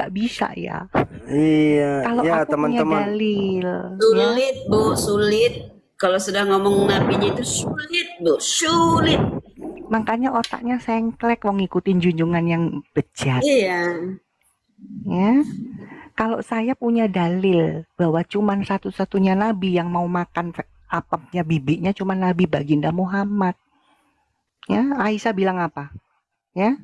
nggak bisa ya. Iya, Kalau ya aku punya teman-teman. dalil, ya. Sulit, Bu, sulit. Kalau sudah ngomong nabinya itu sulit, Bu, sulit. Makanya otaknya sengklek mau ngikutin junjungan yang bejat, Iya. ya. Kalau saya punya dalil bahwa cuman satu-satunya nabi yang mau makan apemnya bibinya cuma Nabi Baginda Muhammad. Ya, Aisyah bilang apa? Ya,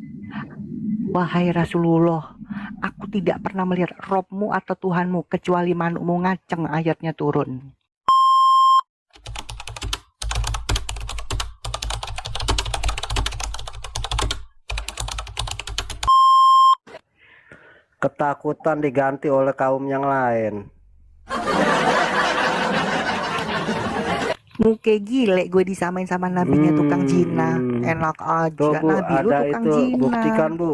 wahai Rasulullah, aku tidak pernah melihat Robmu atau Tuhanmu kecuali manukmu ngaceng, ayatnya turun. Ketakutan diganti oleh kaum yang lain. Muke gile gue disamain sama nabinya tukang zina. Enak Tuh aja, Bu, nabi lu ada tukang itu, zina. buktikan Bu,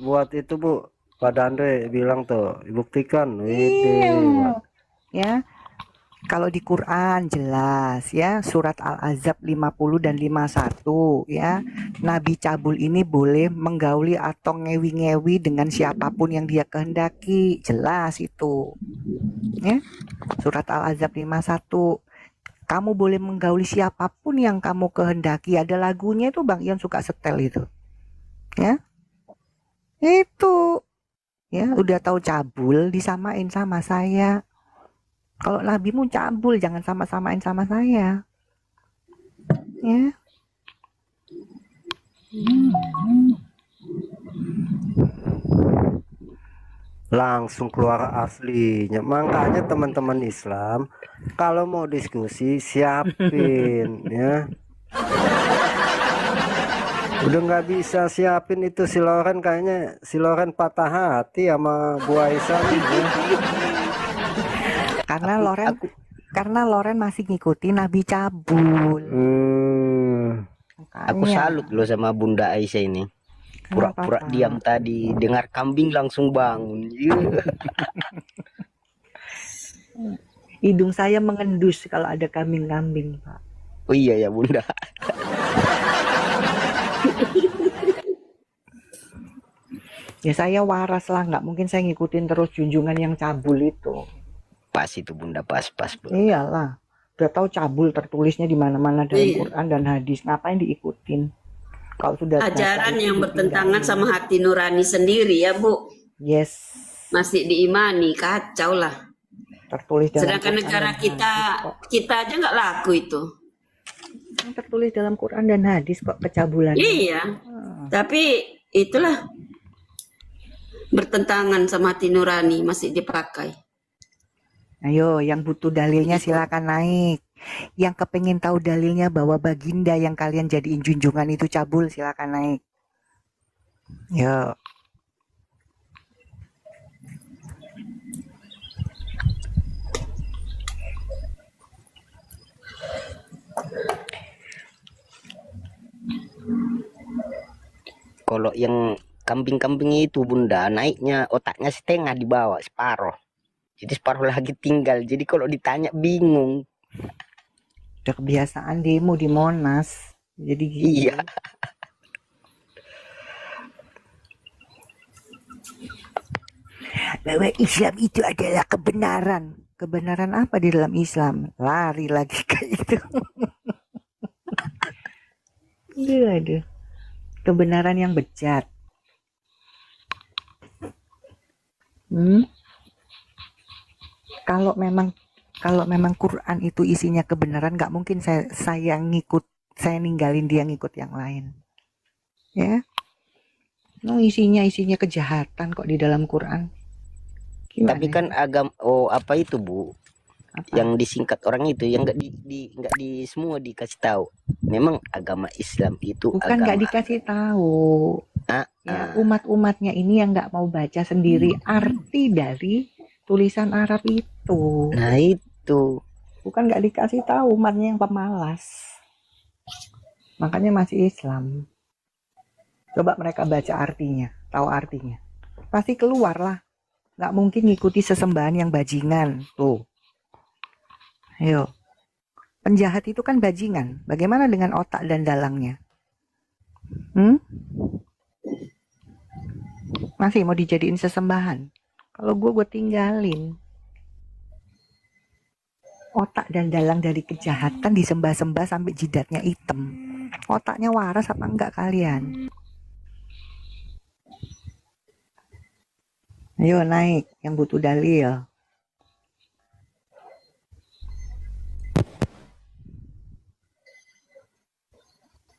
buat itu Bu. Pak Andre bilang tuh, buktikan. Iya. Ya, kalau di Quran jelas ya, surat Al-Ahzab 50 dan 51 ya. Nabi cabul ini boleh menggauli atau ngewi-ngewi dengan siapapun yang dia kehendaki. Jelas itu. Ya. Surat Al-Ahzab 51. Kamu boleh menggauli siapapun yang kamu kehendaki. Ada lagunya itu Bang Ion suka setel itu. Ya. Itu. Ya, udah tahu cabul disamain sama saya. Kalau nabimu cabul jangan sama-samain sama saya. Ya. Langsung keluar aslinya. Makanya teman-teman Islam kalau mau diskusi siapin ya. Udah nggak bisa siapin itu si Loren, kayaknya si Loren patah hati sama Bu Aisyah ya. Karena Loren masih ngikutin Nabi cabul. Aku salut loh sama Bunda Aisyah ini. Pura-pura diam tadi, dengar kambing langsung bangun. Hidung saya mengendus kalau ada kambing-kambing, Pak. Oh iya ya Bunda. Ya saya waras lah, nggak mungkin saya ngikutin terus junjungan yang cabul itu. Pas itu Bunda, pas. Iyalah, udah tahu cabul tertulisnya di mana-mana dalam Quran dan hadis, ngapain diikutin? Kalau sudah ajaran yang bertentangan sama hati nurani sendiri ya Bu. Yes. Masih diimani, kacau lah. Tertulis dalam sedangkan Quran negara kita aja nggak laku itu. Tertulis dalam Quran dan hadis kok kecabulan. Iya. Tapi itulah bertentangan sama hati nurani masih dipakai. Ayo, yang butuh dalilnya silakan naik. Yang kepengen tahu dalilnya bahwa baginda yang kalian jadiin junjungan itu cabul, silakan naik. Yo. Kalau yang kambing-kambing itu Bunda, naiknya otaknya setengah di bawah, separuh. Jadi separuh lagi tinggal. Jadi kalau ditanya bingung. Udah kebiasaan demo di Monas. Jadi gitu. Iya. Bahwa Islam itu adalah kebenaran. Kebenaran apa di dalam Islam? Lari lagi kayak itu. Aduh. Kebenaran yang bejat. Kalau memang Quran itu isinya kebenaran, nggak mungkin saya ninggalin dia ngikut yang lain. Ya. No, isinya kejahatan kok di dalam Quran. Gimana? Tapi kan apa itu Bu? Apa? Yang disingkat orang itu yang nggak di semua dikasih tahu. Memang agama Islam itu bukan nggak dikasih tahu. Ya, umat-umatnya ini yang nggak mau baca sendiri arti dari tulisan Arab itu. Nah itu. Bukan nggak dikasih tahu, umatnya yang pemalas. Makanya masih Islam. Coba mereka baca artinya, tahu artinya. Pasti keluar lah. Nggak mungkin ngikuti sesembahan yang bajingan. Tuh. Ayo. Penjahat itu kan bajingan. Bagaimana dengan otak dan dalangnya? Masih mau dijadiin sesembahan? Kalau gue tinggalin. Otak dan dalang dari kejahatan disembah-sembah sampai jidatnya hitam. Otaknya waras apa enggak kalian? Ayo naik, yang butuh dalil.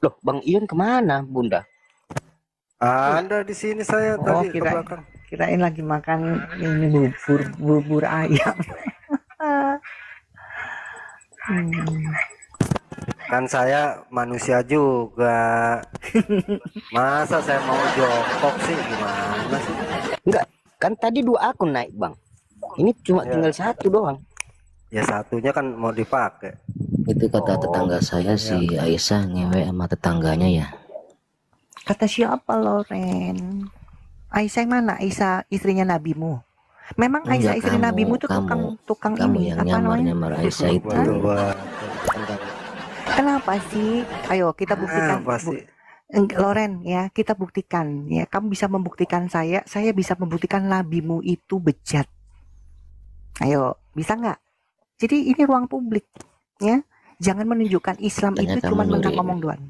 Loh, Bang Ion kemana, Bunda? Ada di sini saya Oh, tadi ke belakang. kirain lagi makan ini bubur ayam. Kan saya manusia juga. Masa saya mau jongkok sih, gimana sih? Enggak, kan tadi 2 akun naik, Bang. Ini cuma Ya. tinggal 1 doang. Ya satunya kan mau dipakai. Itu kata tetangga saya ya. si Aisyah ngewe sama tetangganya ya. Kata siapa Loren? Aisyah yang mana? Aisyah istrinya nabimu. Memang Aisyah Enggak, istri kamu, nabimu tuh tukang kamu ini yang apa namanya? nyamar Aisyah itu. Betul banget. Kenapa sih? Ayo kita buktikan. Apa sih? Loren ya, kita buktikan ya. Kamu bisa membuktikan saya bisa membuktikan nabimu itu bejat. Ayo, bisa nggak? Jadi ini ruang publik ya. Jangan menunjukkan Islam Tanya itu kamu cuma menang nyuri. ngomong doang.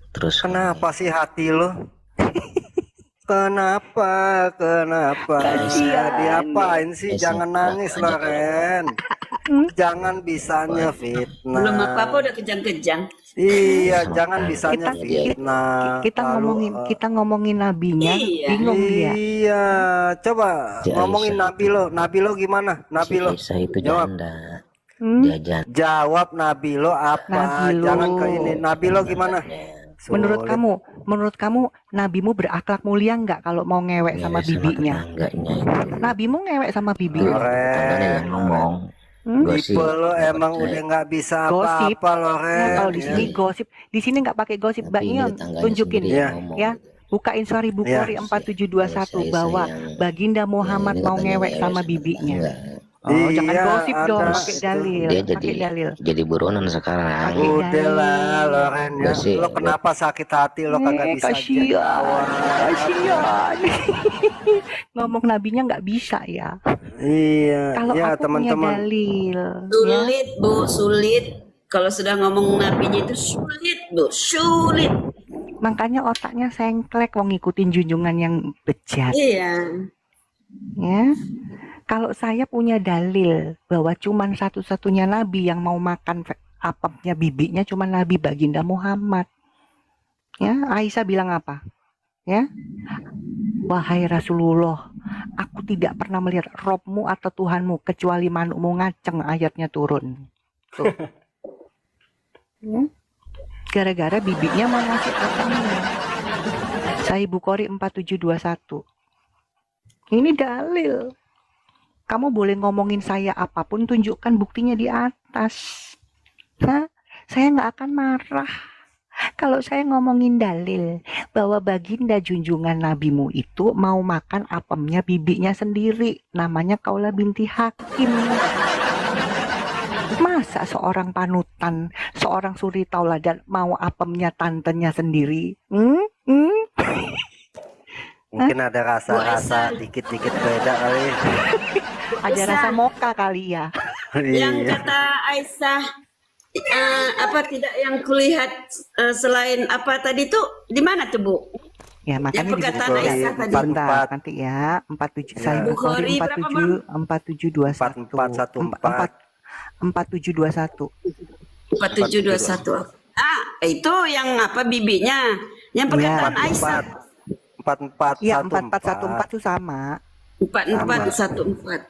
Terus Kenapa sih hati lo? Kenapa? Kasihan. Diapain sih? Aisyah, Jangan nangis, aja kalau- Loren. Jangan bisanya fitnah. Belum apa-apa udah kejang-kejang. Iya, Sama jangan sekali. bisanya Kita- fitnah. Kita Lalu, ngomongin nabinya, Iya. bingung dia. Iya, coba Si ngomongin Aisyah. Nabi lo gimana? si Nabi lo Aisyah itu Jawab. janda, Hmm? jajan. jawab, Nabi lo apa? Nabi lo. Jangan ke ini. Nabi lo gimana? Menurut Sulit. kamu, nabimu berakhlak mulia nggak kalau mau ngewek sama bibinya? tetangganya itu. Nabimu ngewek sama bibinya? Tetangganya yang ngomong. Hmm? Gosip. Tipe lo emang udah nggak bisa Gosip. apa-apa, Loren. Nah, kalau di Ya. sini gosip, di sini nggak pakai gosip, Mbak Tapi ini Ion. tetangganya Tunjukin sendiri Iya. yang ngomong. ya, bukain Sahih Bukhari Iya. 4721 Aisyah bahwa yang- Baginda Muhammad ini mau katanya ngewek sama tetangga. bibinya. Enggak. Oh, jangan Iya, gosip dong, ada pakai itu. dalil, Dia pakai dalil. jadi buronan sekarang. Pakai Udahlah, Loren ya. Gua sih- Lo kenapa sakit hati? Lo kagak bisa Kasihan, jawab. kasihan. Ngomong nabinya nggak bisa ya. Iya, Kalau ya aku punya teman-teman. dalil, ya. Sulit, Bu, sulit. Kalau sudah ngomong nabinya itu sulit, Bu, sulit. Makanya otaknya sengklek mau ngikutin junjungan yang bejat. Iya. Ya. Kalau saya punya dalil bahwa cuman satu-satunya nabi yang mau makan apemnya bibinya cuman Nabi Baginda Muhammad. Ya, Aisyah bilang apa? Ya. Wahai Rasulullah, aku tidak pernah melihat Robmu atau Tuhanmu kecuali manukmu ngaceng, ayatnya turun. Tuh. Ya. Gara-gara bibinya mau ngasih apemnya. Sahih Bukhari 4721. Ini dalil. Kamu boleh ngomongin saya apapun, tunjukkan buktinya di atas. Hah? Saya nggak akan marah. Kalau saya ngomongin dalil bahwa baginda junjungan nabimu itu mau makan apemnya bibinya sendiri. Namanya Kaulah binti Hakim. Masa seorang panutan, seorang suri tauladan mau apemnya tantenya sendiri? Mungkin ada Bu rasa-rasa Aisyah. dikit-dikit beda kali. Ada Bisa. rasa moka kali ya. Yang Iya. kata Aisyah apa tidak yang kulihat selain apa tadi tuh di mana tuh, Bu? Ya, makanya Yang perkataan disebut Aisyah tadi. Bentar, nanti ya. 47 Ya. Sahih Bukhari Bukhari berapa, Bang? 4721. 4721. 4721. Itu yang apa bibinya? Yang perkataan Aisyah. 4414. Iya, 4414 itu sama. 4414.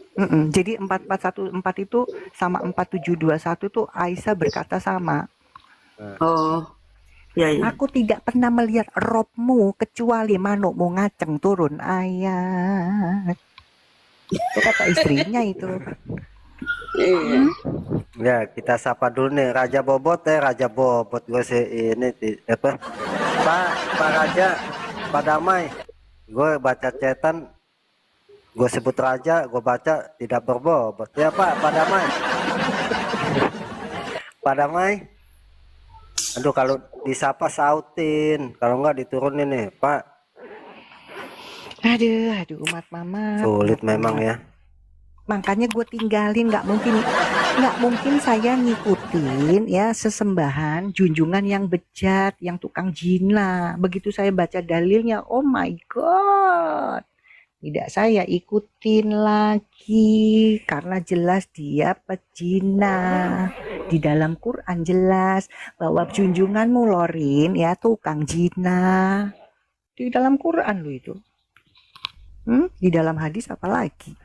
Jadi 4414 itu sama 4721 itu Aisyah berkata sama. Oh. Ya, ya. Aku tidak pernah melihat Robmu kecuali manukmu ngaceng turun ayat. Itu kata istrinya itu. Iya. Ya, kita sapa dulu nih Raja Bobot Raja Bobot gue sih ini apa? Pak Raja, Pak Damai. Gue baca cetan, gue sebut Raja, gue baca tidak berbobot. Ya Pak Damai. Pak Damai. Aduh, kalau disapa sautin, kalau enggak diturunin nih, Pak. Aduh, umat mama. Sulit umat mama. memang ya. Makanya gue tinggalin, nggak mungkin saya ngikutin ya sesembahan junjungan yang bejat, yang tukang jina. Begitu saya baca dalilnya, oh my god, tidak saya ikutin lagi karena jelas dia pejina. Di dalam Quran jelas bahwa junjunganmu Lorin ya tukang jina. Di dalam Quran lo itu. Di dalam hadis apa lagi?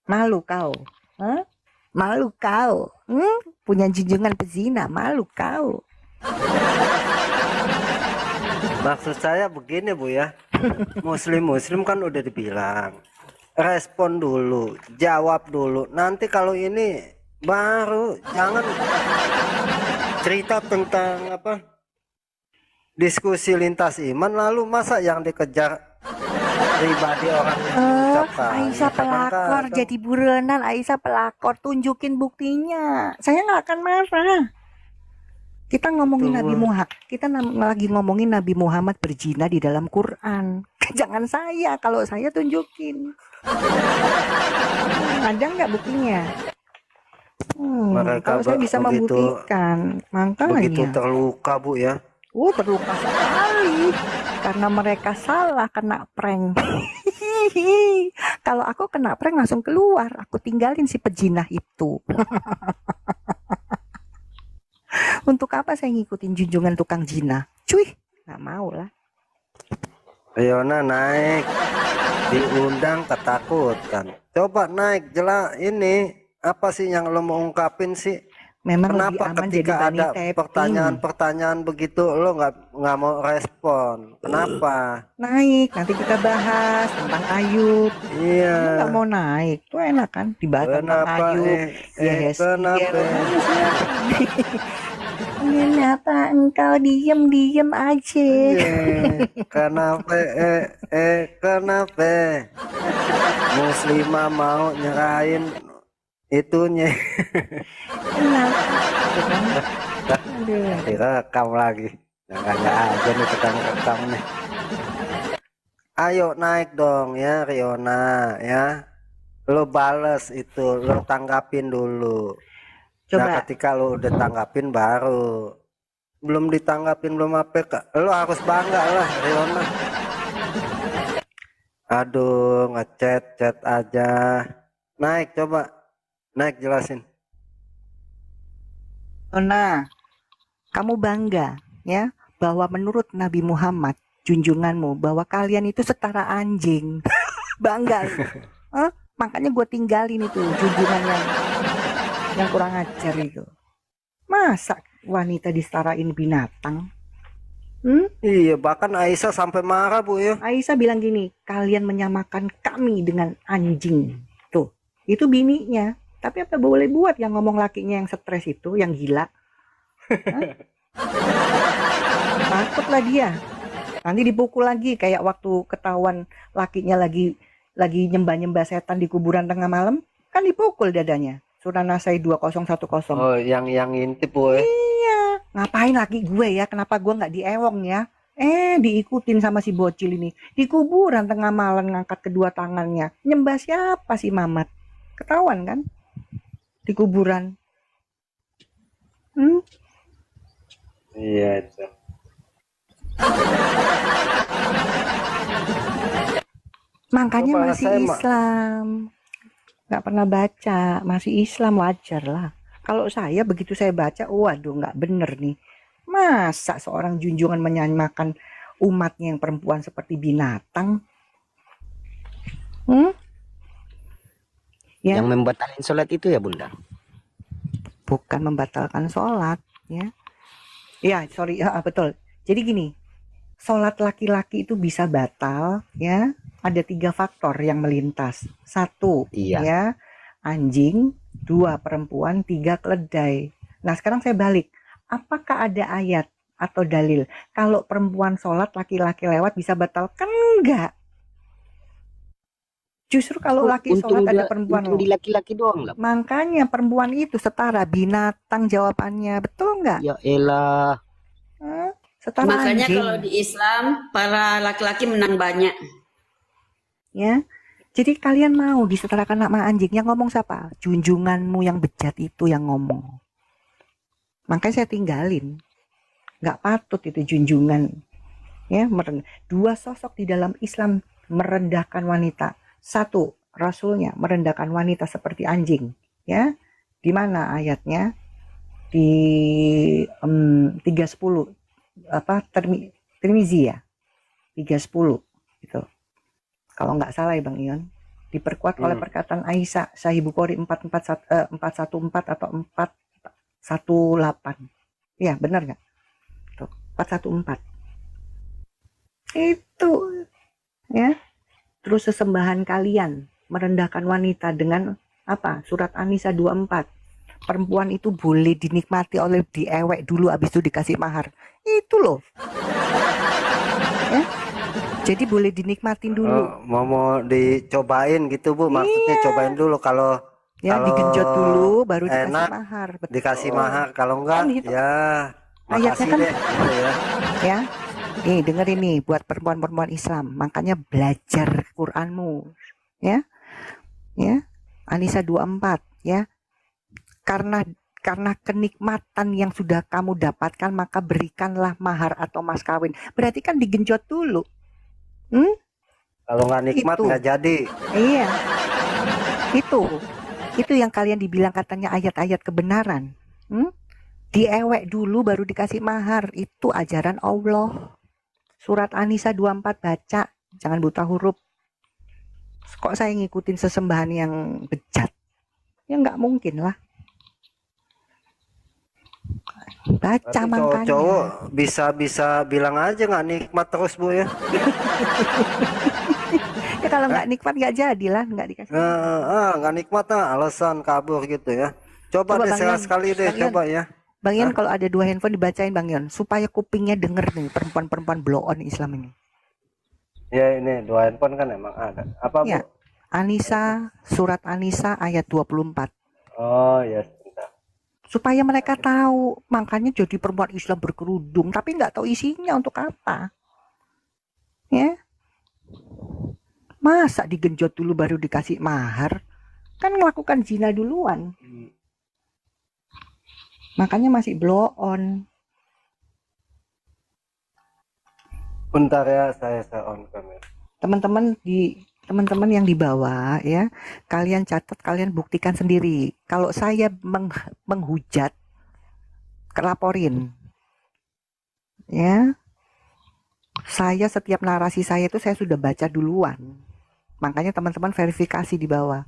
Malu kau, hah? Malu kau, punya junjungan pezina, malu kau. Maksud saya begini Bu ya, muslim kan udah dibilang respon dulu, jawab dulu, nanti kalau ini baru jangan cerita tentang apa diskusi lintas iman lalu masa yang dikejar pribadi orang yang mengucapkan. Aisyah pelakor jadi buronan, Aisyah pelakor, tunjukin buktinya. Saya nggak akan marah. Kita ngomongin Betul. Nabi Muhammad, kita lagi ngomongin Nabi Muhammad berzina di dalam Quran. Jangan saya, kalau saya tunjukin. Ada nggak buktinya? Mereka Kalau saya bisa begitu- membuktikan, Begitu makanya. terluka Bu ya. Terluka sekali karena mereka salah kena prank. Kalau aku kena prank langsung keluar, aku tinggalin si pejinah itu. Untuk apa saya ngikutin junjungan tukang jina? Cuy, nggak mau lah. Riona naik, diundang ketakutan. Coba naik, jelas ini apa sih yang lo mau ungkapin sih? Memang lebih Kenapa aman jadi ketika bunny ada tapping. pertanyaan-pertanyaan begitu lo nggak mau respon? Kenapa? Naik, nanti kita bahas tentang Ayub. Kamu Iya. nggak mau naik, tuh enak kan? Dibahas tentang Kenapa? Ayub. Yes, Kenapa? Kenapa engkau diem aja? Kenapa? Kenapa? Muslimah mau nyerahin itunya. Kenapa? Aduh. Direkam lagi. Nggak aja nih tukang rekam nih. Ayo naik dong ya Riona ya. Lo bales itu, lo tanggapin dulu. Nah Coba, ketika lo udah tanggapin baru. Belum ditanggapin belum apa lo harus bangga lah Riona. Aduh ngechat aja. Naik coba. Naik jelasin. Nona, kamu bangga ya bahwa menurut Nabi Muhammad junjunganmu bahwa kalian itu setara anjing. Bangga lu. Hah? Makanya gue tinggalin itu junjungan yang kurang ajar itu. Masa wanita disetarain binatang? Iya bahkan Aisyah sampai marah Bu ya. Aisyah bilang gini, kalian menyamakan kami dengan anjing. Tuh, itu bininya. Tapi apa boleh buat yang ngomong lakinya yang stres itu, yang gila? Hah? Takutlah dia. Nanti dipukul lagi kayak waktu ketahuan lakinya lagi nyembah-nyembah setan di kuburan tengah malam, kan dipukul dadanya. Surah Nasai 2010. Oh yang intip Bu ya. Iya, ngapain laki gue ya? Kenapa gue nggak diewong ya? Diikutin sama si bocil ini. Di kuburan tengah malam ngangkat kedua tangannya. Nyembah siapa si Mamat? Ketahuan kan? Di kuburan. Iya itu. Makanya Coba masih saya Islam. Nggak pernah baca, masih Islam wajar lah. Kalau saya begitu saya baca, waduh nggak bener nih. Masa seorang junjungan menyamakan umatnya yang perempuan seperti binatang? Ya, Yang membatalkan sholat itu ya Bunda. bukan membatalkan sholat, ya. Ya, sorry, betul. Jadi gini, sholat laki-laki itu bisa batal, ya. Ada 3 faktor yang melintas. 1, Iya. ya, anjing. 2, perempuan. 3, keledai. Nah, sekarang saya balik. Apakah ada ayat atau dalil kalau perempuan sholat laki-laki lewat bisa batal? Kan enggak. Justru kalau laki sholat ada perempuan untung di laki-laki doang lah. Makanya perempuan itu setara binatang jawabannya. Betul nggak? Ya elah. Setara Makanya anjing. kalau di Islam para laki-laki menang banyak. Ya. Jadi kalian mau disetarakan sama anjing, yang ngomong siapa? Junjunganmu yang bejat itu yang ngomong. Makanya saya tinggalin. Nggak patut itu junjungan. Ya, dua sosok di dalam Islam merendahkan wanita. Satu, Rasulnya merendahkan wanita seperti anjing. Ya, di mana ayatnya? Di 310 apa Tirmizi ya, 310 gitu. Kalau nggak salah ya Bang Ion, diperkuat oleh perkataan Aisyah, Sahih Bukhari 414 atau 418. Ya, benar nggak? Tuh, 414. Itu ya. Terus sesembahan kalian merendahkan wanita dengan apa? Surat An-Nisa 24. Perempuan itu boleh dinikmati oleh diewek dulu, habis itu dikasih mahar. Itu loh. Ya. Jadi boleh dinikmatin dulu. Mau dicobain gitu Bu, maksudnya cobain dulu kalau Ya, digenjot dulu baru dikasih enak, mahar. Betul. dikasih mahar, kalau enggak Kan gitu. ya Ayatnya makasih kan deh gitu ya. ya. Nih, dengerin nih buat perempuan-perempuan Islam. Makanya belajar Quranmu. Ya. Ya. An-Nisa 24 ya. Karena kenikmatan yang sudah kamu dapatkan, maka berikanlah mahar atau mas kawin. Berarti kan digenjot dulu. Kalau nggak nikmat Itu. nggak jadi. Iya. Itu yang kalian dibilang katanya ayat-ayat kebenaran. Diewek dulu baru dikasih mahar. Itu ajaran Allah. Surat An-Nisa 24 baca. Jangan buta huruf. Kok saya ngikutin sesembahan yang bejat? Ya nggak mungkin lah. Baca Berarti makanya. cowok bisa bilang aja nggak nikmat terus Bu ya. Ya kalau nggak nikmat nggak jadilah, nggak dikasih. Nggak nikmat alasan kabur gitu ya. Coba deh Bang Yon, sekali deh, Bang Yon. coba ya. Bang Yon, kalau ada dua handphone dibacain Bang Yon, supaya kupingnya denger nih perempuan-perempuan blow on Islam ini. Ya ini dua handphone kan emang ada. Apa Bu? Ya. An-Nisa, surat An-Nisa ayat 24. Oh ya sebentar. Supaya mereka tahu, makanya jadi perempuan Islam berkerudung, tapi nggak tahu isinya untuk apa. Ya. Masa digenjot dulu baru dikasih mahar? Kan melakukan zina duluan. Makanya masih blow on. Bentar ya, saya on kamera. Teman-teman yang di bawah ya, kalian catat, kalian buktikan sendiri. Kalau saya menghujat, laporin. Ya. Saya setiap narasi saya itu saya sudah baca duluan. Makanya teman-teman verifikasi di bawah.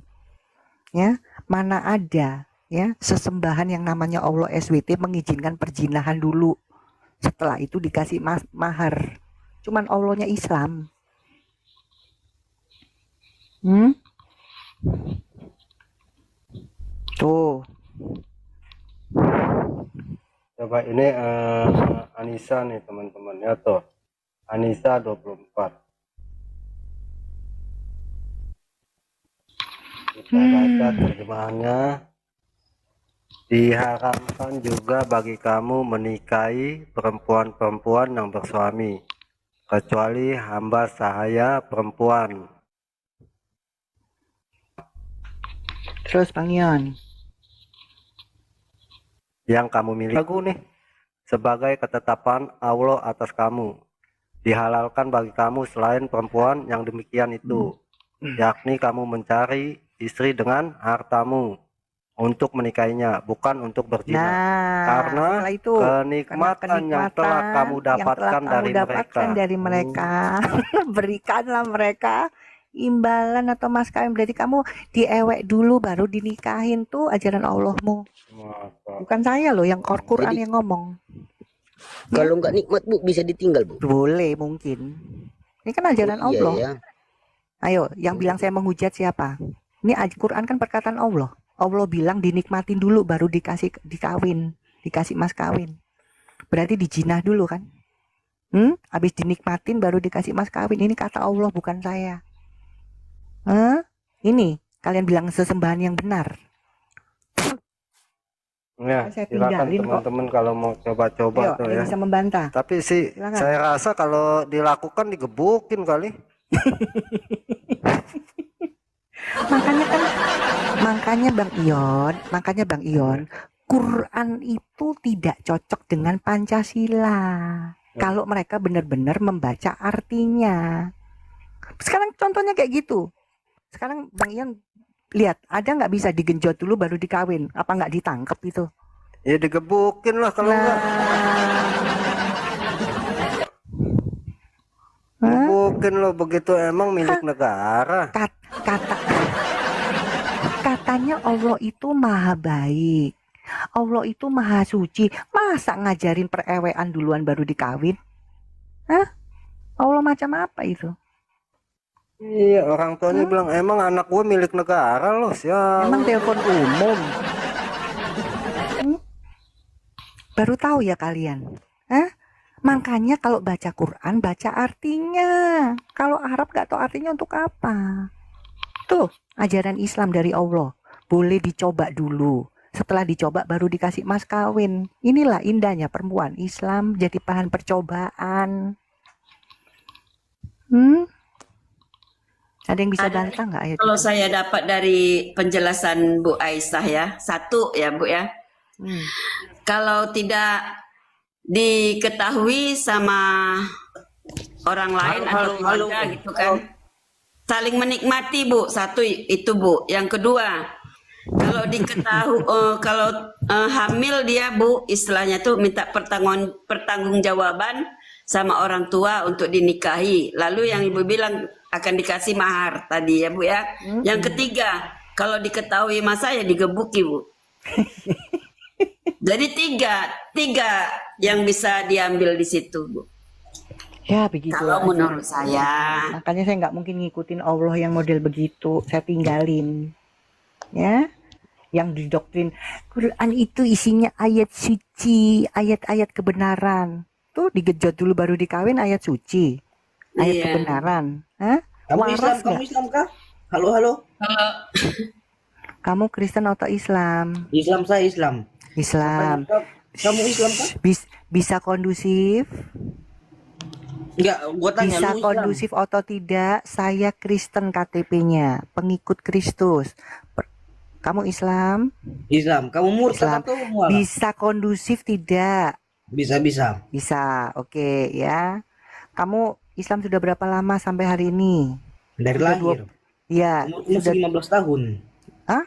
Ya, mana ada ya sesembahan yang namanya Allah SWT mengizinkan perzinahan dulu. Setelah itu dikasih mahar. Cuman Allahnya Islam. Tuh. Coba ini An-Nisa nih teman-teman ya tuh. An-Nisa 24. Kita baca terjemahannya. Diharamkan juga bagi kamu menikahi perempuan-perempuan yang bersuami, kecuali hamba sahaya perempuan. Terus Bang Yon. Yang kamu miliki lagu nih sebagai ketetapan Allah atas kamu. Dihalalkan bagi kamu selain perempuan yang demikian itu, yakni kamu mencari istri dengan hartamu untuk menikahinya, bukan untuk berzina. Karena setelah itu, kenikmatan yang telah kamu dapatkan dari mereka. Berikanlah mereka imbalan atau mas kawin. Berarti kamu diewek dulu baru dinikahin, tuh ajaran Allahmu. Bukan saya loh yang Quran Jadi, yang ngomong. Kalau nggak nikmat Bu bisa ditinggal Bu. Boleh mungkin. Ini kan ajaran Oh, iya, Allah. ya. Ayo, yang bilang saya menghujat siapa? Ini Quran kan perkataan Allah. Allah bilang dinikmatin dulu baru dikawin, dikasih mas kawin. Berarti dijinah dulu kan? Habis dinikmatin baru dikasih mas kawin. Ini kata Allah bukan saya. Ini kalian bilang sesembahan yang benar. Ya, Saya silakan tinggalin kok. teman-teman kalau mau coba-coba Ayo, tuh ada ya. bisa membantah. Tapi sih Silakan. saya rasa kalau dilakukan digebukin kali. Makanya kan, makanya Bang Ion, Quran itu tidak cocok dengan Pancasila. Kalau mereka benar-benar membaca artinya. Sekarang contohnya kayak gitu. Sekarang Bang Ion lihat, ada nggak bisa digenjot dulu baru dikawin? Apa nggak ditangkep itu? Ya digebukin lah kalau enggak. Gebukin lo begitu, emang milik negara. Katanya Allah itu maha baik. Allah itu maha suci. Masa ngajarin perewean duluan baru dikawin? Hah? Allah macam apa itu? Iya, orang tuanya bilang emang anak gue milik negara loh, siapa? Emang telepon umum. Baru tahu ya kalian? Hah? Makanya kalau baca Quran, baca artinya. Kalau Arab gak tahu artinya untuk apa. Tuh, ajaran Islam dari Allah. Boleh dicoba dulu. Setelah dicoba baru dikasih mas kawin. Inilah indahnya perempuan Islam jadi bahan percobaan. Ada yang bisa bantah nggak ayat? Kalau saya dapat dari penjelasan Bu Aisyah ya, satu ya Bu ya. Kalau tidak diketahui sama orang lain atau keluarga gitu kan, saling menikmati Bu, satu itu Bu. Yang kedua, kalau diketahui kalau hamil dia Bu, istilahnya tuh minta pertanggungjawaban sama orang tua untuk dinikahi. Lalu yang Ibu bilang akan dikasih mahar tadi ya Bu ya. Yang ketiga, kalau diketahui masa ya digebuki Bu. Jadi tiga yang bisa diambil di situ Bu. Ya begitu. Kalau menurut saya. Makanya saya nggak mungkin ngikutin Allah yang model begitu. Saya tinggalin. Ya. Yang didoktrin Quran itu isinya ayat suci, ayat-ayat kebenaran. Tuh digejot dulu baru dikawin ayat suci. Ayat kebenaran. Hah? Kamu Islam kah? Halo. Kamu Kristen atau Islam? Islam, saya Islam. Islam. Kamu Islam kah? Bisa kondusif? Enggak, gua tanya Bisa lu kondusif atau tidak? Saya Kristen KTP-nya, pengikut Kristus. Kamu Islam? Islam. Kamu murtad atau mualaf? Bisa kondusif tidak? Bisa. Bisa. Oke ya. Kamu Islam sudah berapa lama sampai hari ini? Dari lahir. Iya. Umurku masih 15 tahun. Hah?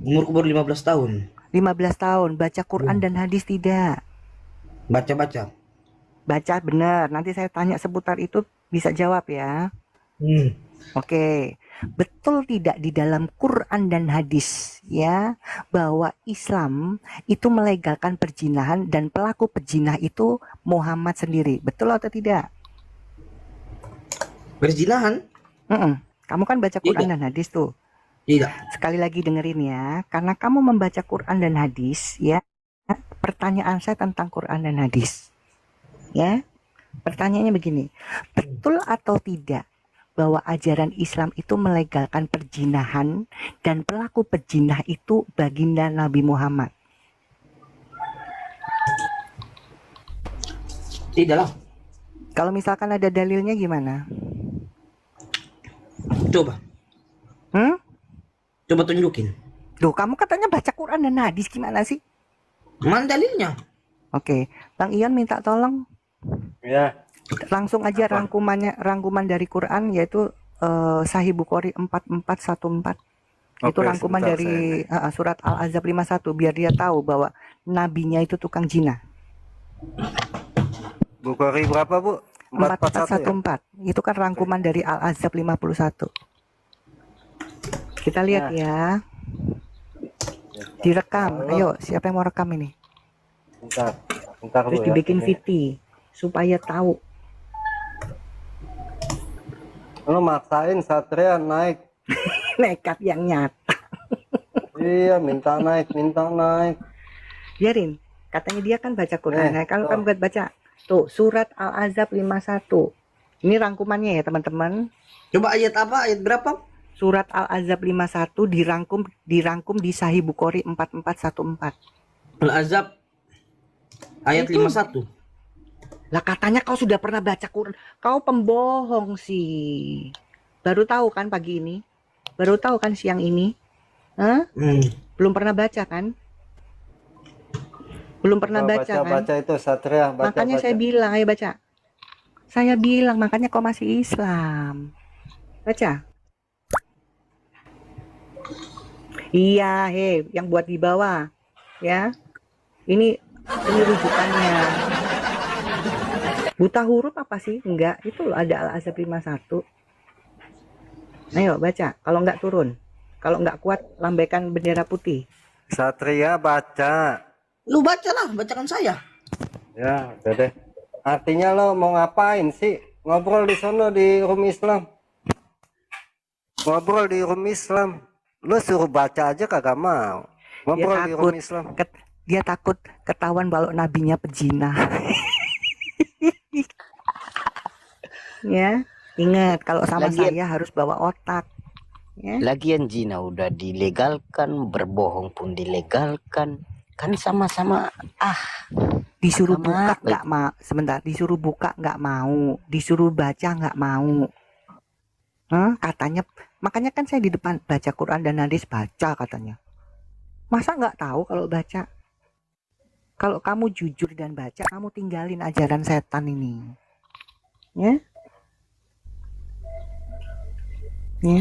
Umurku baru 15 tahun. 15 tahun. Baca Quran dan hadis tidak? Baca. Baca benar. Nanti saya tanya seputar itu bisa jawab ya. Oke. Betul tidak di dalam Quran dan hadis ya bahwa Islam itu melegalkan perzinahan dan pelaku perzina itu Muhammad sendiri. Betul atau tidak? Perzinahan? Kamu kan baca Quran dan hadis tuh. Tidak. Sekali lagi dengerin ya, karena kamu membaca Quran dan hadis ya. Pertanyaan saya tentang Quran dan hadis. Ya. Pertanyaannya begini. Betul atau tidak bahwa ajaran Islam itu melegalkan perzinahan dan pelaku perzina itu baginda Nabi Muhammad? Tidak lah. Kalau misalkan ada dalilnya gimana? Coba. Coba tunjukin. Loh, kamu katanya baca Quran dan hadis, gimana sih? Mana dalilnya? Oke, Bang Ion minta tolong. Ya. Langsung aja rangkuman dari Quran yaitu Sahih Bukhari 4414. Itu rangkuman dari surat Al-Ahzab 51 biar dia tahu bahwa nabinya itu tukang zina. Bukhari berapa Bu? 4414 ya? Itu kan rangkuman dari Al-Ahzab 51. Kita lihat ya. Direkam. Ayo, siapa yang mau rekam ini? Bentar Terus Bu ya. dibikin VT supaya tahu. Lu maksain Satria naik. Nekat yang nyata. Iya, minta naik. Biarin. Katanya dia kan baca Quran. Nah, kalau kamu gak baca, tuh surat Al-Ahzab 51. Ini rangkumannya ya, teman-teman. Coba ayat apa? Ayat berapa? Surat Al-Ahzab 51 dirangkum di Sahih Bukhari 4414. Al-Azab ayat 51. Lah katanya kau sudah pernah baca Quran. Kau pembohong sih. Baru tahu kan pagi ini? Baru tahu kan siang ini? Hah? Belum pernah baca kan? Belum pernah baca kan? Baca itu Satria, baca, Makanya saya bilang, ayo baca. Saya bilang, makanya kau masih Islam. Baca. Iya, yang buat di bawah. Ya. Ini rujukannya. Buta huruf apa sih? Enggak, itu loh ada Al-Azhar 51. Ayo baca, kalau enggak turun. Kalau enggak kuat, lambaikan bendera putih. Satria baca. Lu bacalah, bacakan saya. Ya, udah deh. Artinya lo mau ngapain sih? Ngobrol di sono di room Islam. Ngobrol di room Islam. Lo suruh baca aja kagak mau. Ngobrol di room Islam. Dia takut ketahuan kalau nabinya pezina. Ya, ingat kalau sama saya harus bawa otak. Ya. Lagian zina udah dilegalkan, berbohong pun dilegalkan, kan sama-sama. Disuruh buka nggak mau, sebentar, disuruh buka nggak mau, disuruh baca nggak mau. Katanya, makanya kan saya di depan baca Quran dan hadis, baca katanya. Masa nggak tahu kalau baca? Kalau kamu jujur dan baca, kamu tinggalin ajaran setan ini. Ya. Ya.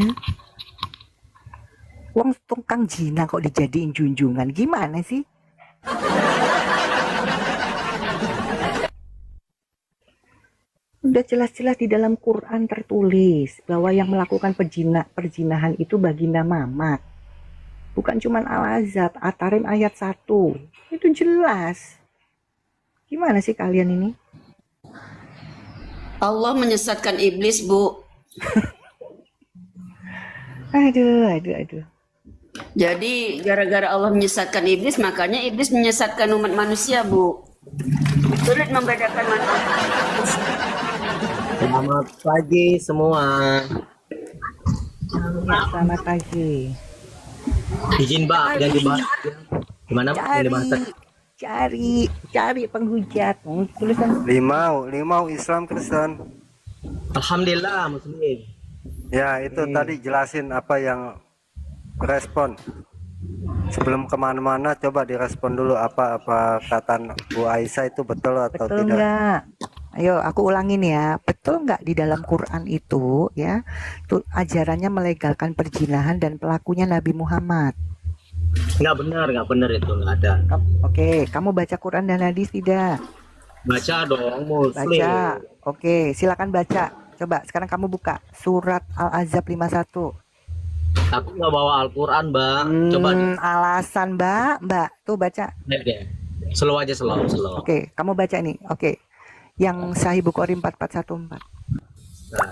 Wong tukang zina kok dijadiin junjungan, gimana sih? Udah jelas-jelas di dalam Quran tertulis bahwa yang melakukan perzinahan itu baginda Mamat. Bukan cuma Al-Azhar, At-Tarim ayat 1. Itu jelas. Gimana sih kalian ini? Allah menyesatkan iblis, Bu. Aduh. Jadi gara-gara Allah menyesatkan iblis, makanya iblis menyesatkan umat manusia, Bu. Sulit membedakan mana. Selamat pagi semua. Ya, selamat pagi. Izin Mbak, yang dibahas gimana Mbak? Yang dibahas tadi? Cari penghujat. Tulisan Limau Islam Kristen. Alhamdulillah Muslim. Ya, itu tadi jelasin apa yang respon. Sebelum kemana-mana coba direspon dulu apa kata Bu Aisyah itu betul atau betul tidak. enggak? Ayo aku ulangin ya, betul nggak di dalam Quran itu ya, ajarannya melegalkan perzinahan dan pelakunya Nabi Muhammad? Nggak benar itu nggak ada. Oke, kamu baca Quran dan hadis tidak? Baca dong Muslim. Baca. Oke, silakan baca. Coba sekarang kamu buka surat Al-Ahzab 51. Aku nggak bawa Al-Quran Mbak. Coba. Alasan Mbak, tuh baca. Deh. Slow aja slow. Oke, kamu baca nih. Oke. Yang Sahih Bukhari 4414. Nah.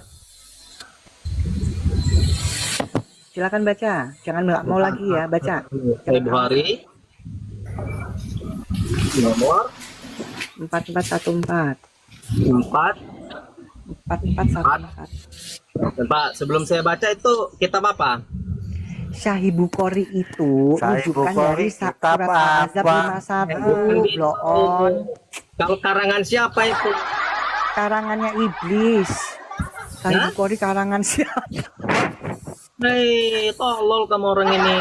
Silakan baca. Jangan nggak mau lagi ya, baca. Sahih Bukhari nomor 4414. 4414. Pak, sebelum saya baca itu kitab apa? Sahih Bukhari itu Sahih rujukan Bukhari dari kitab surat Al-Ahzab apa? 51. Bloon. Kalau karangan siapa itu? Karangannya iblis. Sahih Bukhari karangan siapa? Hei, tolol kamu orang ini.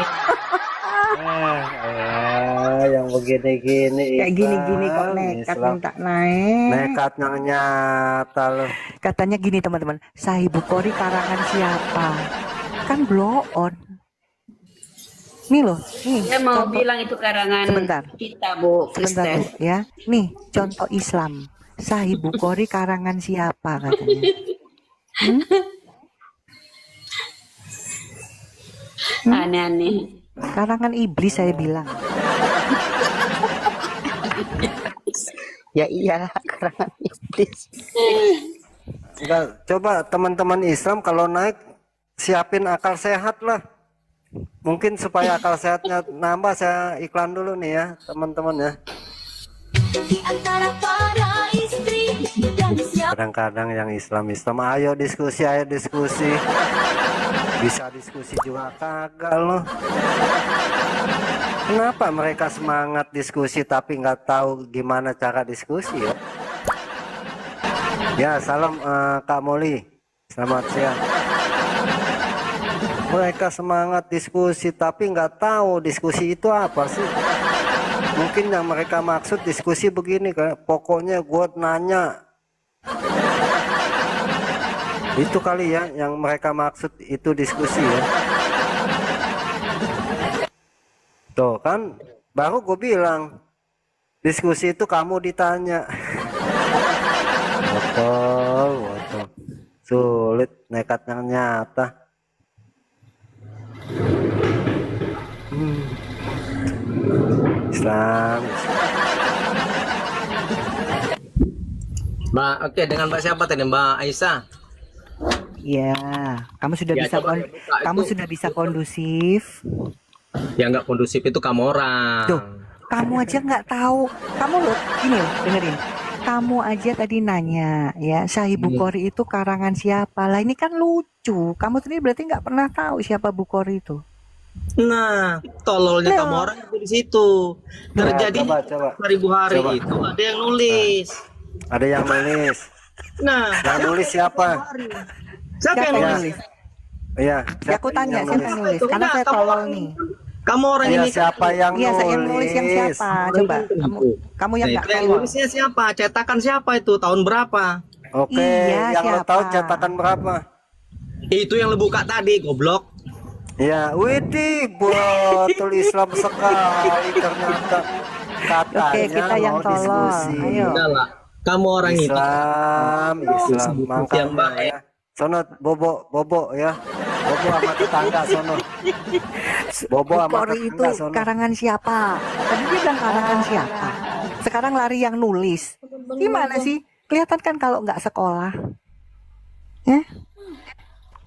Yang begini-gini Kayak gini-gini kok nekat minta naik. Nekatnya nyata loh. Katanya gini teman-teman, Sahih Bukhari karangan siapa? Kan bloon. Nih loh, nih. Saya mau contoh. bilang itu karangan Sebentar. kita, Bu, Sebentar Kristen. Bu, ya. Nih, contoh Islam. Sahih Bukhari karangan siapa katanya? Aneh-aneh. Karangan iblis saya bilang. Ya iyalah, karangan iblis. Enggak, coba teman-teman Islam kalau naik siapin akal sehat lah. Mungkin supaya akal sehatnya nambah, saya iklan dulu nih ya teman-teman ya. Kadang-kadang yang Islam ayo diskusi. Bisa diskusi juga kagak loh. Kenapa mereka semangat diskusi tapi nggak tahu gimana cara diskusi ya? Ya, salam Kak Moli. Selamat siang. Mereka semangat diskusi tapi nggak tahu diskusi itu apa sih. Mungkin yang mereka maksud diskusi begini kan, pokoknya gue nanya. Itu kali ya yang mereka maksud itu diskusi ya. Tuh kan baru gue bilang diskusi itu kamu ditanya. Betul. Sulit nekat yang nyata. Islam. Mbak, oke, dengan Mbak siapa tadi? Mbak Aisyah. Ya, kamu sudah Ya, bisa coba buka kamu itu. sudah bisa kondusif. Yang nggak kondusif itu kamu orang. Tuh, kamu aja nggak tahu. Kamu loh, ini loh, dengerin. Kamu aja tadi nanya, ya, Syahih Bukhari itu karangan siapa? Lah ini kan lucu. Kamu sendiri berarti nggak pernah tahu siapa Bukhari itu. Nah, tololnya Nah. kamu orang itu di situ. Terjadi coba. 1000 hari Coba. itu ada yang nulis. Ada yang nulis. Nah, Yang nulis siapa? siapa yang Siapa nulis? nulis? Iya. Ya aku tanya siapa yang nulis? Karena saya Kamu tolol orang nih. Kamu orang Iya, ini siapa yang Iya, saya yang nulis? nulis yang siapa? Coba. Kamu yang Nah, nggak itu yang tolol. nulisnya siapa? Cetakan siapa itu? Tahun berapa? Oke, Iya, yang lo siapa? tahu cetakan berapa? Itu yang lo buka tadi, goblok. Ya, widih, betul Islam sekali ternyata. Katanya Oke, kita yang mau tolol. diskusi. Ayo. Udah lah. Kamu orang itu. Islam, Yang makanya baik. ya. Sono bobo ya. Bobo sama tetangga sono. Bobo sama Bukhari itu tetangga sono. karangan siapa? Tadi dia bilang karangan siapa. Sekarang lari yang nulis. Gimana sih? Kelihatan kan kalau nggak sekolah. Ya?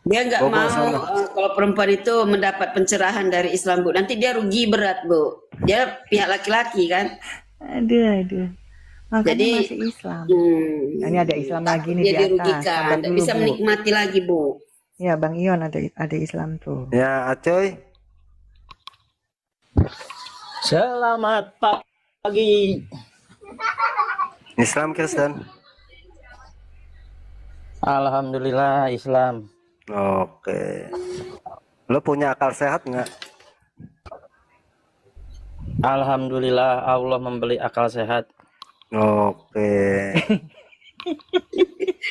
Dia nggak Bobo mau sana. kalau perempuan itu mendapat pencerahan dari Islam, Bu. Nanti dia rugi berat, Bu. Dia pihak laki-laki kan. Aduh. Makanya Jadi- masih Islam. Hmm. Ini ada Islam lagi nih Dia di atas. dirugikan, Sabar tidak dulu, bisa Bu. menikmati lagi, Bu. Ya, Bang Ion ada Islam tuh. Ya, Acoy. Selamat pagi. Islam Kristen. Alhamdulillah Islam. Oke. Lo punya akal sehat nggak? Alhamdulillah Allah memberi akal sehat. Oke.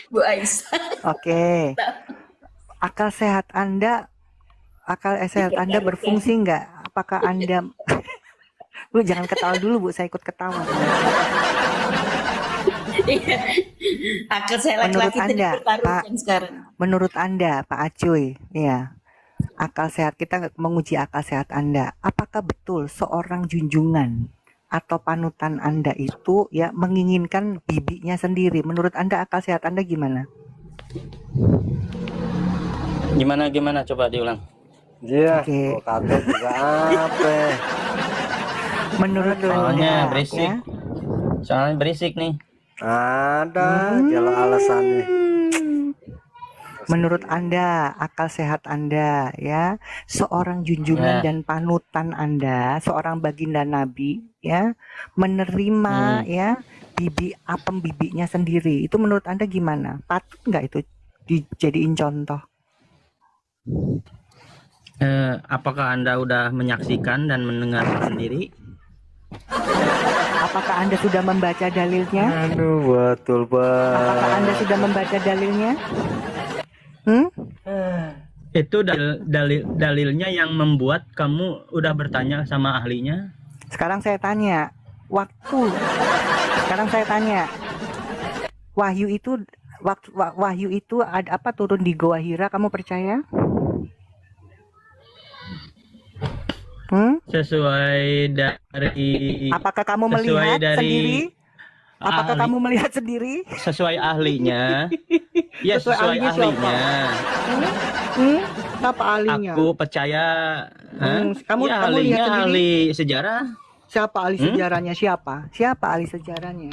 Bu Aisyah. Oke. Akal sehat Anda berfungsi nggak? Apakah Anda Lu jangan ketawa dulu, Bu. Saya ikut ketawa. Akal saya Menurut laki-laki tadi Anda, dipertaruhkan Pak. sekarang. Menurut Anda, Pak Acuy, ya. Akal sehat, kita menguji akal sehat Anda. Apakah betul seorang junjungan atau panutan Anda itu ya menginginkan bibinya sendiri? Menurut Anda akal sehat Anda gimana? Gimana coba diulang. Iya. Oke. Kok kata juga apa? Menurut Soalnya Anda, berisik. ya, Soalnya berisik nih. Ada jalan alasannya. menurut Anda, akal sehat Anda, ya, seorang junjungan Ya. dan panutan Anda, seorang baginda Nabi, ya, menerima, ya, apem bibinya sendiri. Itu menurut Anda gimana? Patut nggak itu dijadiin contoh? Apakah Anda udah menyaksikan dan mendengar sendiri? Apakah Anda sudah membaca dalilnya? Aduh, betul Apakah Anda banget. sudah membaca dalilnya? Itu dalilnya yang membuat kamu udah bertanya sama ahlinya? Sekarang saya tanya, sekarang saya tanya, wahyu itu ada apa turun di Goa Hira, kamu percaya? Sesuai dari Apakah kamu Sesuai melihat dari sendiri? Apakah ahli. kamu melihat sendiri? sesuai ahlinya? Ya, Sesuai sesuai ahlinya siapa? ahlinya. Siapa ahlinya? Aku percaya. kamu- ya, kamu lihat ahlinya sendiri? ahli sejarah. Siapa ahli sejarahnya? Siapa ahli sejarahnya?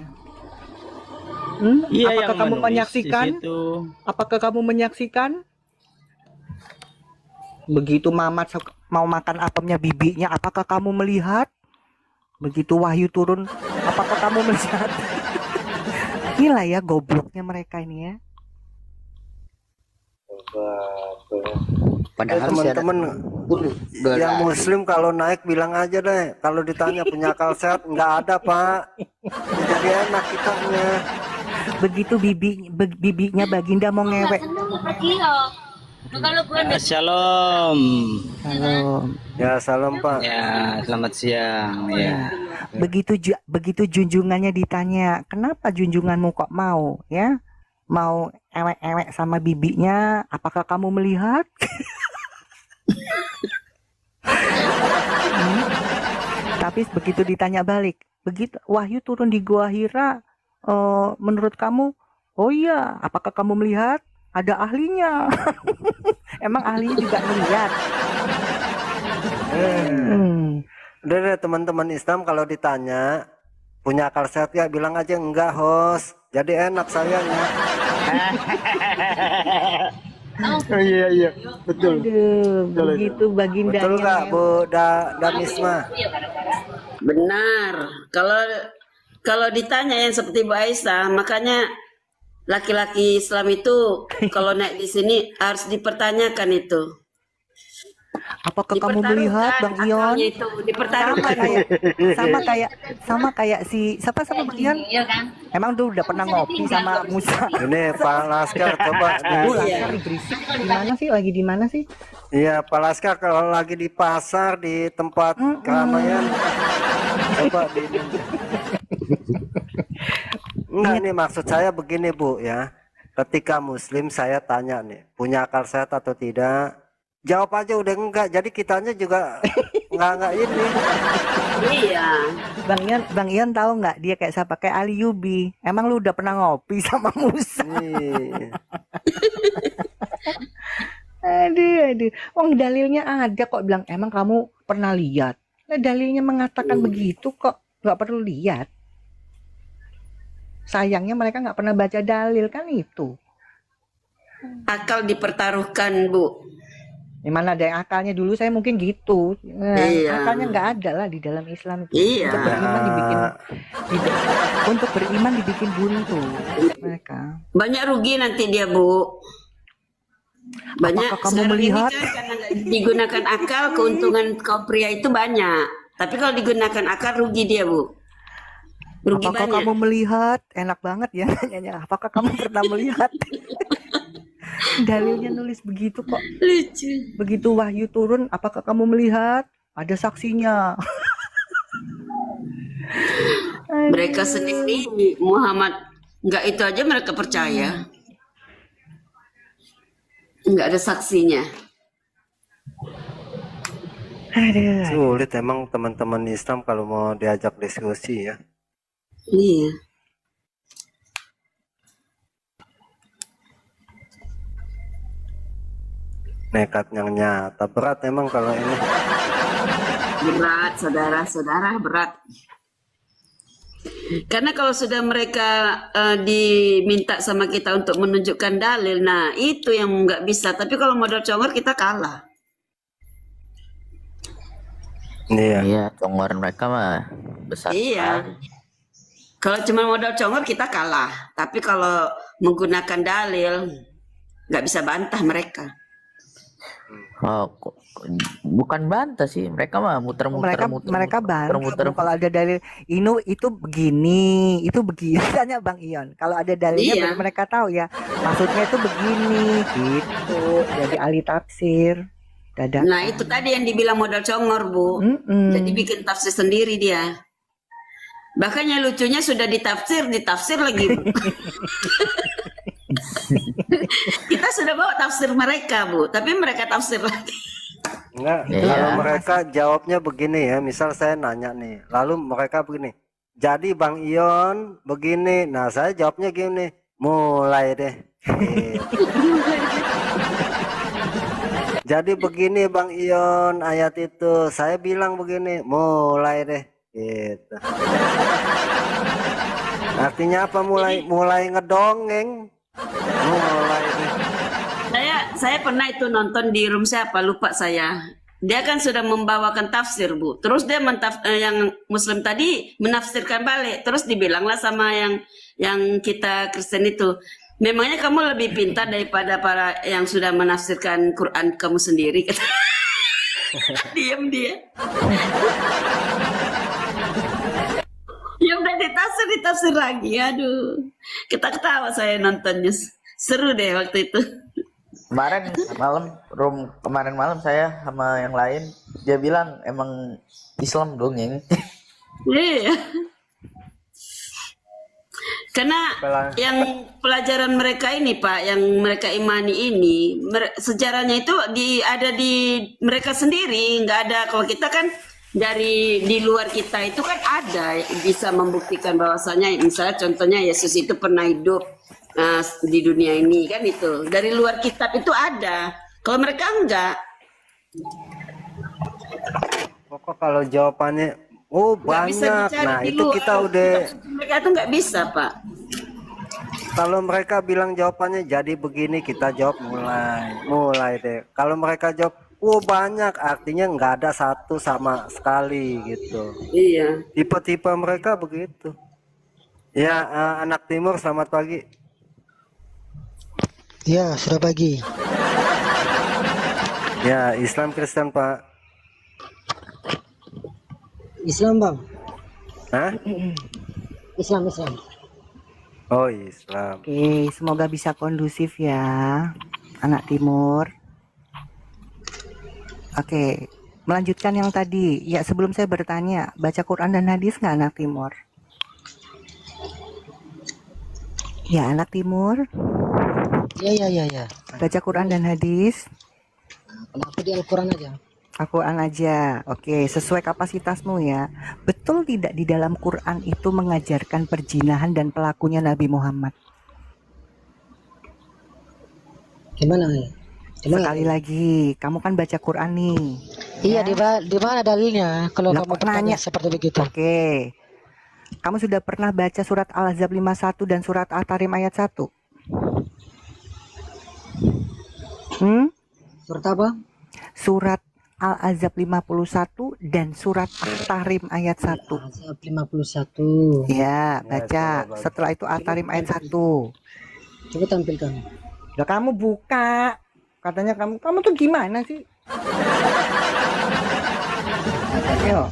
Iya, Apakah yang kamu menulis menyaksikan? di situ. Apakah kamu menyaksikan? Begitu Mamat mau makan apemnya bibinya, apakah kamu melihat? Begitu wahyu turun, apakah kamu melihat? Gila ya gobloknya mereka ini ya. Padahal saya teman-teman yang muslim kalau naik bilang aja deh, kalau ditanya punya akal sehat, nggak ada pak, jadi enak kitanya. Begitu bibinya Baginda mau ngewek. Shalom. Halo. Ya salam pak. Ya, selamat siang. Ya. Begitu junjungannya ditanya, kenapa junjunganmu kok mau ya? Mau ewek-ewek sama bibinya, apakah kamu melihat? Tapi begitu ditanya balik, begitu Wahyu turun di Gua Hira, menurut kamu, oh iya, apakah kamu melihat? Ada ahlinya. Emang ahlinya juga melihat. Udah deh teman-teman Islam kalau ditanya punya akal sehat ya bilang aja enggak host. Jadi enak sayangnya. Iya, betul. Aduh, begitu Bagindanya. Betul nggak Bu Damisma? Benar. Kalau ditanya yang seperti Bu Aisyah, makanya laki-laki Islam itu kalau naik di sini harus dipertanyakan itu. Apakah kamu melihat Bang Ion? Itu dipertaruhkan. Sama kayak si siapa Bang Ion? Emang tuh udah pernah ngopi sama Musa? Ini Pak Laskar coba. Laskar berisik. Gimana sih? Lagi di mana sih? Iya Pak Laskar kalau lagi di pasar di tempat keramaian coba di. Enggak nih maksud saya begini Bu ya. Ketika Muslim saya tanya nih punya akal sehat atau tidak? Jawab aja udah enggak, jadi kitanya juga enggak ini. Iya. Bang Ion tahu nggak dia kayak siapa? Kayak Ali Yubi. Emang lu udah pernah ngopi sama Musa? Aduh. Dalilnya ada kok bilang emang kamu pernah lihat. Nah, dalilnya mengatakan begitu kok nggak perlu lihat. Sayangnya mereka nggak pernah baca dalil kan itu. Akal dipertaruhkan Bu. Mana ada yang akalnya dulu saya mungkin gitu. Nah, Iya. Akalnya nggak ada lah di dalam Islam. Iya. Untuk beriman dibikin buntu mereka. Banyak rugi nanti dia Bu. Banyak. Apakah kamu Sekarang melihat? ini kan karena nggak digunakan akal, keuntungan kaum pria itu banyak. Tapi kalau digunakan akal rugi dia Bu. Rugi Apakah banyak. kamu melihat? Enak banget ya nanyanya. Apakah kamu pernah melihat? Dalilnya nulis begitu kok. Lucu. Begitu wahyu turun, apakah kamu melihat? Ada saksinya. Mereka sendiri Muhammad nggak itu aja mereka percaya. Nggak ada saksinya. Aduh. Sulit emang teman-teman Islam kalau mau diajak diskusi ya. Iya. Nekat yang nyata berat emang kalau ini. Berat, saudara-saudara, berat. Karena kalau sudah mereka diminta sama kita untuk menunjukkan dalil, nah itu yang nggak bisa. Tapi kalau modal congor kita kalah. Iya. Iya, congor mereka mah besar Iya. sekali. Kalau cuma modal congor kita kalah. Tapi kalau menggunakan dalil, nggak bisa bantah mereka. Oh, bukan bantah sih, mereka mah Mereka bantah kalau ada dalil itu begini, itu begini. Tanya Bang Ion. Kalau ada dalilnya Iya. baru mereka tahu ya. Maksudnya itu begini, gitu. Jadi ahli tafsir. Dadakan. Nah itu tadi yang dibilang modal congor Bu. Jadi bikin tafsir sendiri dia. Bahkan yang lucunya sudah ditafsir lagi Bu. Kita sudah bawa tafsir mereka Bu, tapi mereka tafsir lagi. Enggak, Iya. kalau mereka jawabnya begini ya, misal saya nanya nih, lalu mereka begini, jadi Bang Ion begini, nah saya jawabnya gini, mulai deh. Gitu. Jadi begini Bang Ion ayat itu, saya bilang begini, mulai deh. Gitu. Artinya apa mulai ngedongeng? Mulai deh. Saya pernah itu nonton di room siapa lupa saya. Dia kan sudah membawakan tafsir Bu. Terus dia yang Muslim tadi menafsirkan balik. Terus dibilanglah sama yang kita Kristen itu, Memangnya kamu lebih pintar daripada para yang sudah menafsirkan Quran kamu sendiri? Diam dia. Ya udah ditafsir lagi. Aduh. Kita ketawa saya nontonnya. Seru deh waktu itu. Kemarin malam saya sama yang lain, dia bilang emang Islam dongeng. Iya. Karena yang pelajaran mereka ini Pak, yang mereka imani ini, sejarahnya itu ada di mereka sendiri, nggak ada. Kalau kita kan dari di luar kita itu kan ada bisa membuktikan bahwasanya, misalnya contohnya Yesus itu pernah hidup di dunia ini kan, itu dari luar kitab itu ada. Kalau mereka enggak. Pokok kalau jawabannya Nggak bisa banyak. dicari Nah, di itu luar. kita udah, Mereka itu nggak bisa Pak. kalau mereka bilang jawabannya jadi begini, kita jawab mulai deh. Kalau mereka jawab banyak, artinya nggak ada satu sama sekali gitu. Iya. Tipe-tipe mereka begitu. Ya, anak timur, selamat pagi. Ya, sudah pagi. Ya, Islam Kristen Pak. Islam, Bang. Hah? Islam. Oh, Islam. Oke, semoga bisa kondusif ya, anak timur. Oke, melanjutkan yang tadi. Ya, sebelum saya bertanya, baca Quran dan hadis nggak anak timur? Ya, anak timur, Ya. baca Quran dan hadis. Kalau aku di Al-Quran aja. Al-Quran aja. Oke, sesuai kapasitasmu ya. Betul tidak di dalam Quran itu mengajarkan perzinahan dan pelakunya Nabi Muhammad? Gimana ya? Sekali lagi, kamu kan baca Quran nih. Iya, di mana dalilnya kalau Lah, kamu kok nanya? bertanya seperti begitu? Oke. Kamu sudah pernah baca surat Al-Ahzab 51 dan surat At-Tahrim ayat 1? Surat apa? Surat Al-Ahzab 51 dan surat At-Tahrim ayat 1. Azab 51. Ya, baca. Setelah itu At-Tahrim ayat 1. Coba tampilkan. Lah kamu buka. Katanya kamu tuh gimana sih? Ayo.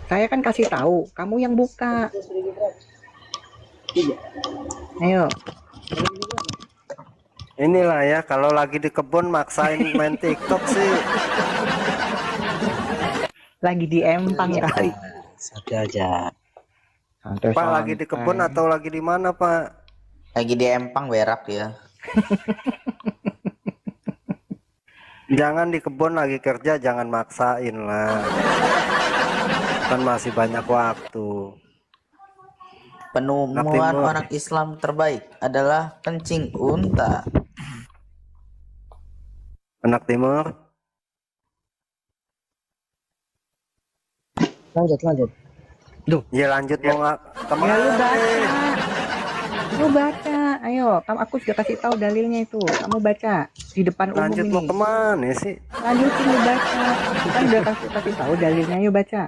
Saya kan kasih tahu, kamu yang buka. Ayo. Inilah ya, kalau lagi di kebun maksain main TikTok sih. Lagi di empang kali. Satu aja. Pak, lagi di kebun atau lagi di mana, Pak? Lagi di empang berak ya. Jangan di kebun lagi kerja, jangan maksain lah. Kan masih banyak waktu. Penemuan orang Islam terbaik adalah kencing unta. Anak timur. Lanjut. Ya lanjut mau nggak Ya kemana? lu baca. Lu baca. Ayo, aku sudah kasih tahu dalilnya itu. Kamu baca di depan umum Lanjut mau ini. kemana sih? Lanjutin lu baca. Kan udah kasih tahu dalilnya, ayo baca.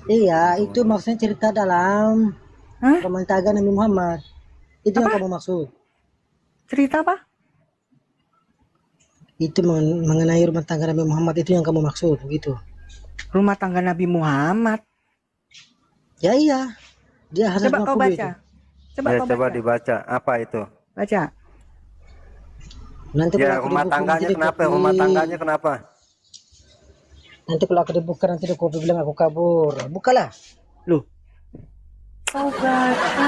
Iya, itu maksudnya cerita dalam Hah? rumah tangga Nabi Muhammad. Itu yang kamu maksud. Cerita apa? Itu mengenai rumah tangga Nabi Muhammad, itu yang kamu maksud, gitu. Rumah tangga Nabi Muhammad. Ya iya. Dia harus Coba kau baca. Coba Ya kau coba baca. dibaca. Apa itu? Baca. Nanti Ya kalau aku rumah dibuka, tangganya nanti kenapa? di kopi. Rumah tangganya kenapa? Nanti kalau aku dibuka, nanti di kopi bilang aku kabur. Bukalah. Loh. Kau baca.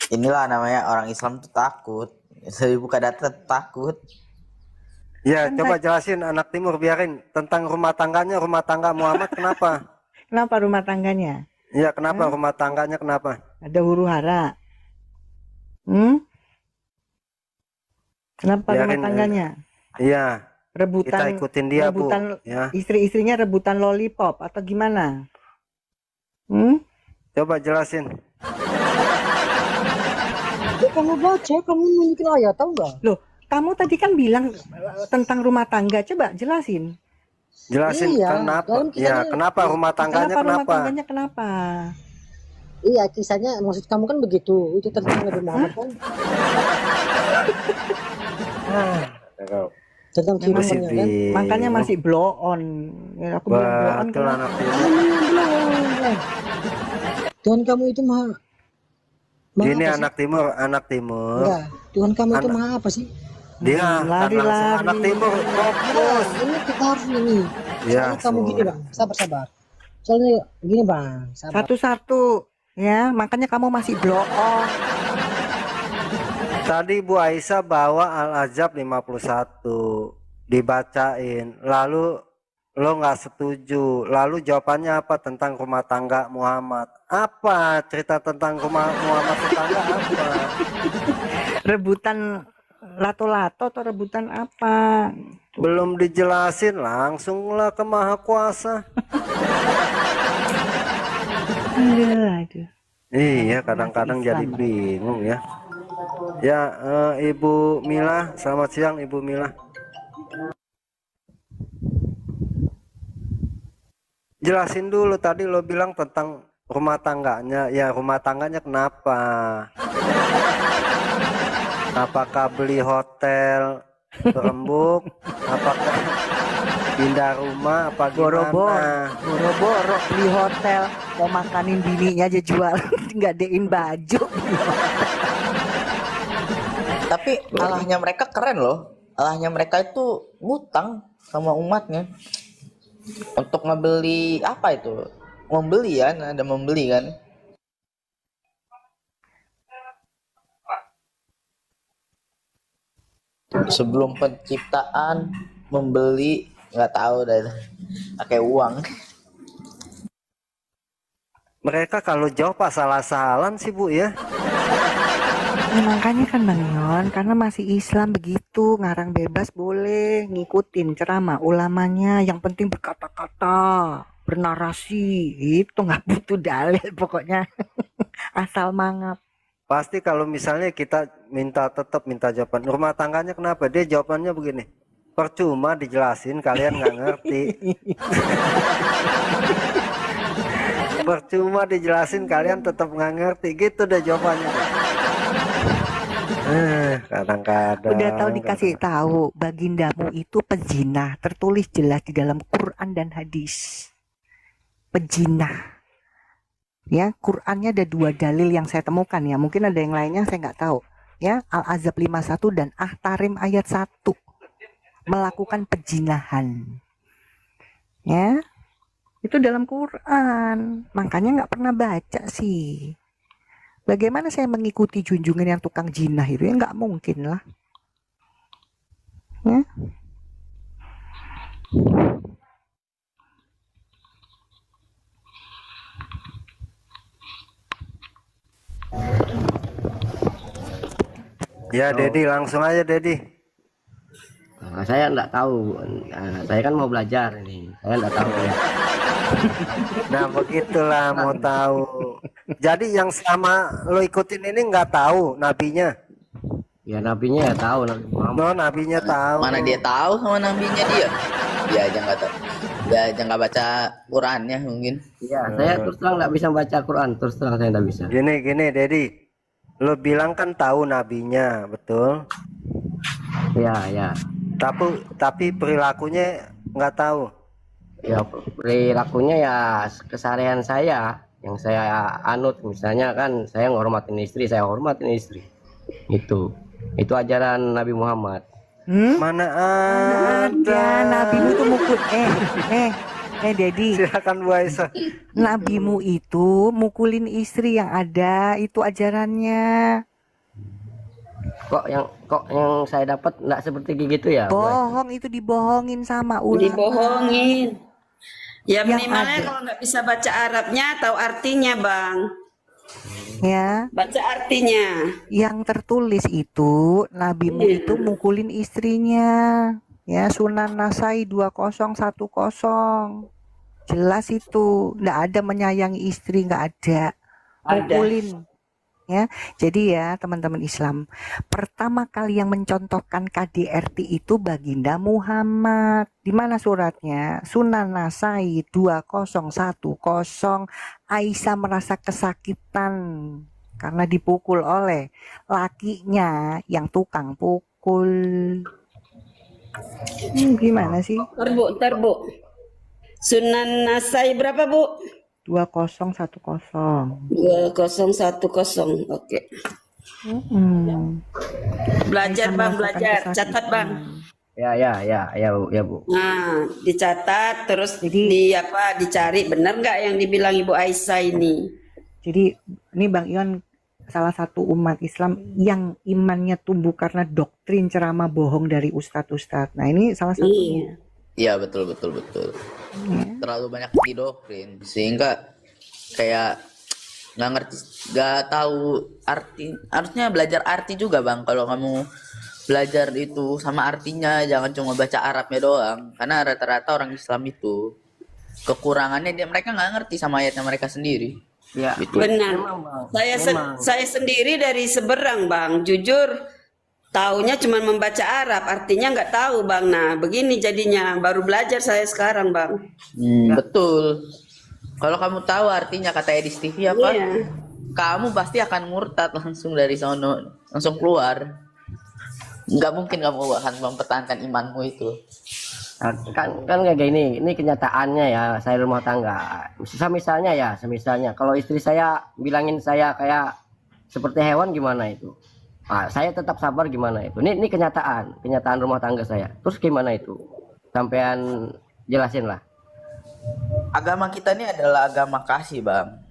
Inilah namanya orang Islam tuh takut. Saya buka data takut. Ya Kan coba jelasin anak timur, biarin tentang rumah tangganya, rumah tangga Muhammad kenapa? Kenapa rumah tangganya? Ya kenapa rumah tangganya kenapa? Ada huru hara. Kenapa rumah Biarin, tangganya? Iya, Rebutan. kita ikutin dia Bu. rebutan Ya, Istri-istrinya rebutan lollipop atau gimana? coba jelasin. Kamu baca, kamu mungkin ayat, tahu nggak? Loh, kamu tadi kan bilang tentang rumah tangga. Coba jelasin. Jelasin Iya, kenapa? dalam Ya, kisahnya, kenapa rumah tangganya Kenapa rumah kenapa? tangganya kenapa? iya kisahnya maksud kamu kan begitu. Itu tentang Nabi Muhammad kan, tentang Memang Masih kehidupannya kan. makanya bingung. masih blow on. Ya, aku bilang blow on Betul kenapa? anak timur. Kamu yang belum. Tuhan kamu itu maha, maha Ini apa sih? anak timur. Enggak, Tuhan kamu itu Anak- maha apa sih? Dia kan langsung Lari-lari. anak timur fokus. Nah, ini kita harus ini. Ya, Soalnya kamu gini bang, sabar. Soalnya gini bang, sabar. Satu-satu ya, makanya kamu masih blow on. Tadi Bu Aisyah bawa Al-Azab 51 dibacain, lalu lo nggak setuju, lalu jawabannya apa tentang rumah tangga Muhammad? Apa cerita tentang rumah Muhammad tetangga apa? Rebutan lato-lato atau rebutan apa? Belum dijelasin langsunglah ke Maha Kuasa. Aduh. Iya, kadang-kadang Islam. jadi bingung ya. Ya, Ibu Mila, selamat siang Ibu Mila. Jelasin dulu, tadi lo bilang tentang rumah tangganya. Ya, rumah tangganya kenapa? Apakah beli hotel berembuk? Apakah pindah rumah? Apa gimana? Boro-boro beli hotel, mau makanin bininya aja jual, nggak dein baju. Tapi Allahnya mereka keren loh. Allahnya mereka itu ngutang sama umatnya untuk ngebeli apa itu? Membeli kan, ada membeli kan. Sebelum penciptaan membeli, nggak tahu dah, pakai uang. Mereka kalau jawab asal-asalan sih Bu ya. Ya, makanya kan Bang Yon, karena masih Islam begitu, ngarang bebas boleh, ngikutin ceramah ulamanya, yang penting berkata-kata, bernarasi, itu nggak butuh dalil pokoknya, asal mangap. Pasti kalau misalnya kita tetap minta jawaban rumah tangganya kenapa, dia jawabannya begini, percuma dijelasin kalian nggak ngerti. Percuma dijelasin kalian tetap nggak ngerti, gitu deh jawabannya. Kadang-kadang Udah tahu dikasih tahu, bagindamu itu pezina, tertulis jelas di dalam Quran dan hadis. Pezina. Ya, Qurannya ada 2 dalil yang saya temukan ya. Mungkin ada yang lainnya saya nggak tahu. Ya, Al-Azab 51 dan Ahtarim ayat 1. Melakukan pejinahan. Ya. Itu dalam Quran. Makanya nggak pernah baca sih. Bagaimana saya mengikuti junjungan yang tukang jinah itu? Ya nggak mungkin lah. Ya. ya. Dedi langsung aja Dedi. Nah, saya enggak tahu. Nah, saya kan mau belajar ini. Saya enggak tahu ya. Nah begitulah mau tahu. Jadi yang sama lo ikutin ini nggak tahu nabinya. Ya nabinya ya tahu Nabi Muhammad. No, nabinya tahu. Mana dia tahu sama nabinya dia? Dia aja nggak tahu. Dia aja nggak baca Qurannya mungkin. Ya, saya terus terang enggak bisa baca Quran. Terus terang saya enggak bisa. Gini Dedi, lo bilang kan tahu nabinya, betul? Ya. Tapi perilakunya nggak tahu. Ya perilakunya ya keseharian saya yang saya anut, misalnya kan saya ngormatin istri, saya hormatin istri. Itu ajaran Nabi Muhammad. Mana Ada nabimu itu mukul Dedi, Silakan Bu Aisyah. nabimu itu mukulin istri, yang ada itu ajarannya. Kok yang saya dapat enggak seperti gitu ya, Bu? Bohong, itu dibohongin sama ulama. Dibohongin. Ya Yang minimalnya ada. kalau nggak bisa baca Arabnya, tahu artinya bang. Ya, Baca artinya. yang tertulis itu nabimu Iya. itu mukulin istrinya. Ya, Sunan Nasai 2010. Jelas itu, nggak ada menyayangi istri, nggak ada. Ada. Mukulin. Ya, jadi ya teman-teman Islam, pertama kali yang mencontohkan KDRT itu Baginda Muhammad. Di mana suratnya? Sunan Nasai 2010. Aisyah merasa kesakitan karena dipukul oleh lakinya yang tukang pukul. Gimana sih? Ntar bu. Sunan Nasai berapa bu? 2010. 2010. Oke. Belajar Aisyah bang, merasakan belajar. Catat bang. Ya Bu. Nah, dicatat terus Jadi- dicari benar nggak yang dibilang Ibu Aisyah ini? Jadi ini Bang Ion salah satu umat Islam yang imannya tumbuh karena doktrin ceramah bohong dari ustadz-ustadz. Nah ini salah satunya. Iya. Iya betul. Ya. Terlalu banyak didoktrin sehingga kayak nggak tahu arti. Harusnya belajar arti juga bang. Kalau kamu belajar itu sama artinya, jangan cuma baca Arabnya doang. Karena rata-rata orang Islam itu kekurangannya mereka nggak ngerti sama ayatnya mereka sendiri. Ya. Gitu. Benar. Memang, Bang. Saya saya sendiri dari seberang bang, jujur taunya cuma membaca Arab, artinya nggak tahu bang. Nah begini jadinya, baru belajar saya sekarang bang. Betul. Kalau kamu tahu artinya kata Edis TV apa? Iya. Kamu pasti akan murtad langsung dari sono, langsung keluar. Nggak mungkin kamu akan mempertahankan imanmu itu. Kan kayak gini, ini kenyataannya ya, saya rumah tangga. Misalnya kalau istri saya bilangin saya kayak seperti hewan gimana itu? Nah, saya tetap sabar gimana itu? Ini kenyataan rumah tangga saya. Terus gimana itu? Sampean jelasin lah. Agama kita ini adalah agama kasih, Bang.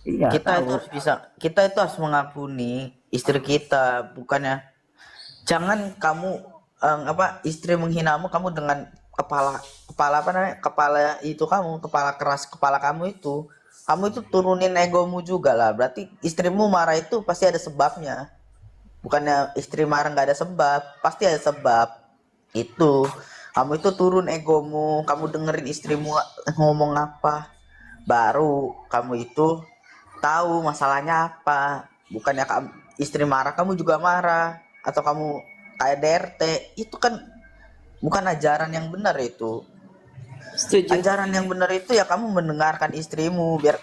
Iya, Kita itu tahu. kita itu harus mengampuni istri kita, bukannya jangan kamu istri menghinamu, kamu dengan kepala keras kepala kamu itu turunin egomu juga lah. Berarti istrimu marah itu pasti ada sebabnya. Bukannya istri marah nggak ada sebab, pasti ada sebab. Itu kamu itu turun egomu, kamu dengerin istrimu ngomong apa, baru kamu itu tahu masalahnya apa. Bukannya istri marah kamu juga marah, atau kamu kayak DRT, itu kan bukan ajaran yang benar itu. Setuju. Ajaran yang benar itu ya kamu mendengarkan istrimu, biar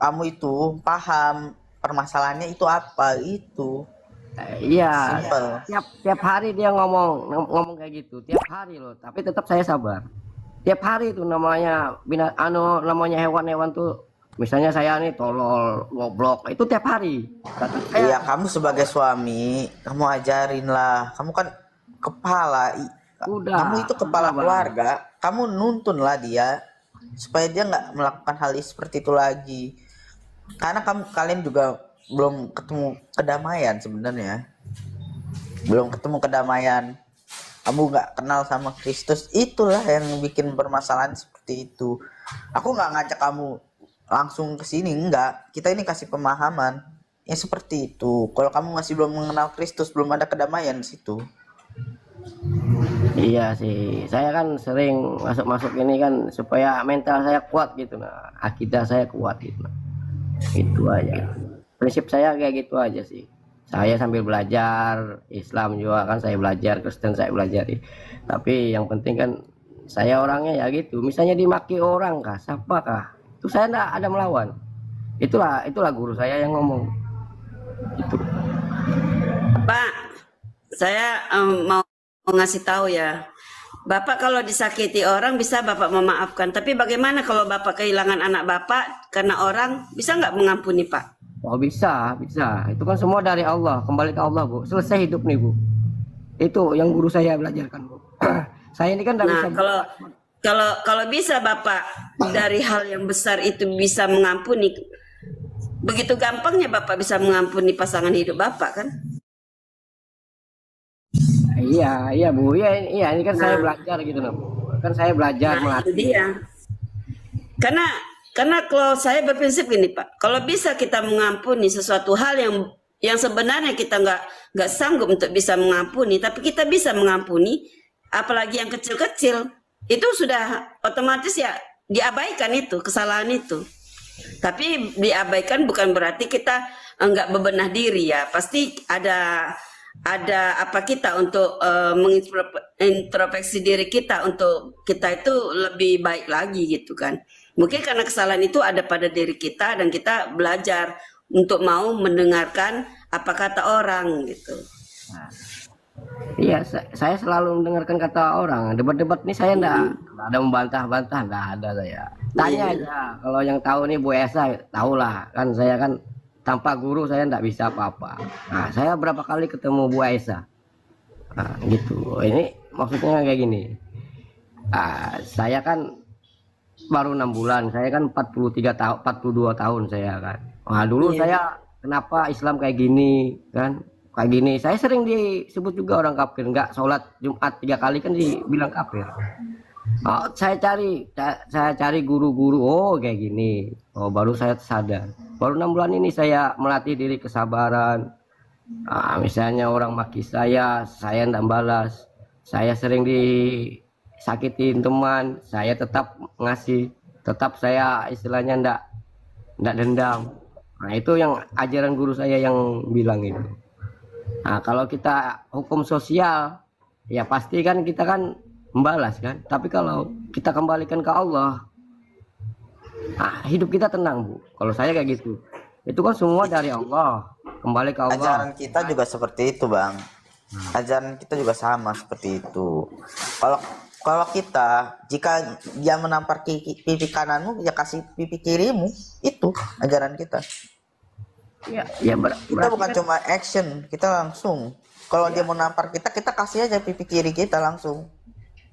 kamu itu paham permasalahannya itu apa itu. Iya. Simple. Tiap hari dia ngomong kayak gitu, tiap hari loh. Tapi tetap saya sabar. Tiap hari itu namanya namanya hewan-hewan tuh. Misalnya saya nih tolol, goblok, itu tiap hari. Iya, kamu sebagai suami, kamu ajarin lah. Kamu kan kepala, kamu itu kepala keluarga. Kamu nuntun lah dia supaya dia nggak melakukan hal seperti itu lagi. Karena kalian juga belum ketemu kedamaian sebenarnya. Belum ketemu kedamaian. Kamu nggak kenal sama Kristus, itulah yang bikin permasalahan seperti itu. Aku nggak ngajak kamu langsung ke sini, enggak. Kita ini kasih pemahaman ya seperti itu. Kalau kamu masih belum mengenal Kristus, belum ada kedamaian di situ. Iya sih, saya kan sering masuk ini kan supaya mental saya kuat gitu, nah akidah saya kuat gitu. Itu aja. Prinsip saya kayak gitu aja sih. Saya sambil belajar Islam juga kan, saya belajar Kristen, saya belajar. Tapi yang penting kan saya orangnya ya gitu. Misalnya dimaki orang kah, siapa kah? Itu saya enggak ada melawan. Itulah guru saya yang ngomong. Itu. Pak, saya mau ngasih tahu ya. Bapak kalau disakiti orang bisa Bapak memaafkan. Tapi bagaimana kalau Bapak kehilangan anak Bapak karena orang, bisa nggak mengampuni Pak? Oh bisa. Itu kan semua dari Allah, kembali ke Allah Bu. Selesai hidup nih Bu. Itu yang guru saya belajarkan Bu. Saya ini kan nggak Nah, bisa. kalau bisa Bapak dari hal yang besar itu bisa mengampuni, begitu gampangnya Bapak bisa mengampuni pasangan hidup Bapak kan? Iya Bu. Iya ini kan saya belajar gitu loh Bu. Kan saya belajar Nah, itu melatih. dia. Karena kalau saya berprinsip gini Pak, kalau bisa kita mengampuni sesuatu hal yang sebenarnya kita nggak sanggup untuk bisa mengampuni, tapi kita bisa mengampuni, apalagi yang kecil-kecil, itu sudah otomatis ya diabaikan itu kesalahan itu. Tapi diabaikan bukan berarti kita enggak bebenah diri ya, pasti ada apa kita untuk mengintrospeksi diri kita untuk kita itu lebih baik lagi gitu kan. Mungkin karena kesalahan itu ada pada diri kita dan kita belajar untuk mau mendengarkan apa kata orang gitu. Iya, saya selalu mendengarkan kata orang. Debat-debat ini saya enggak ada membantah-bantah, enggak ada saya. Tanya aja, kalau yang tahu nih Bu Esa, tahulah kan saya kan tanpa guru saya enggak bisa apa-apa. Nah, saya berapa kali ketemu Bu Esa. Nah, gitu. Ini maksudnya kayak gini. Saya kan baru 6 bulan, saya kan 43 tahun, 42 tahun saya kan. Nah, dulu saya kenapa Islam kayak gini kan? Kayak gini, saya sering disebut juga orang kafir, nggak sholat Jumat 3 kali kan dibilang kafir. Oh, saya cari guru-guru, oh kayak gini, oh baru saya sadar. Baru 6 bulan ini saya melatih diri kesabaran. Misalnya orang maki saya nggak balas. Saya sering disakitin teman, saya tetap ngasih, tetap saya istilahnya nggak dendam. Nah itu yang ajaran guru saya yang bilang itu. Nah, kalau kita hukum sosial, ya pasti kan kita kan membalas kan. Tapi kalau kita kembalikan ke Allah, hidup kita tenang Bu. Kalau saya kayak gitu, itu kan semua dari Allah, kembali ke Allah. Ajaran kita juga seperti itu Bang. Ajaran kita juga sama seperti itu. Kalau kita, jika dia menampar pipi kananmu, ya kasih pipi kirimu. Itu ajaran kita. Ya Kita bukan cuma action, kita langsung. Kalau dia mau nampar kita kasih aja pipi kiri kita langsung.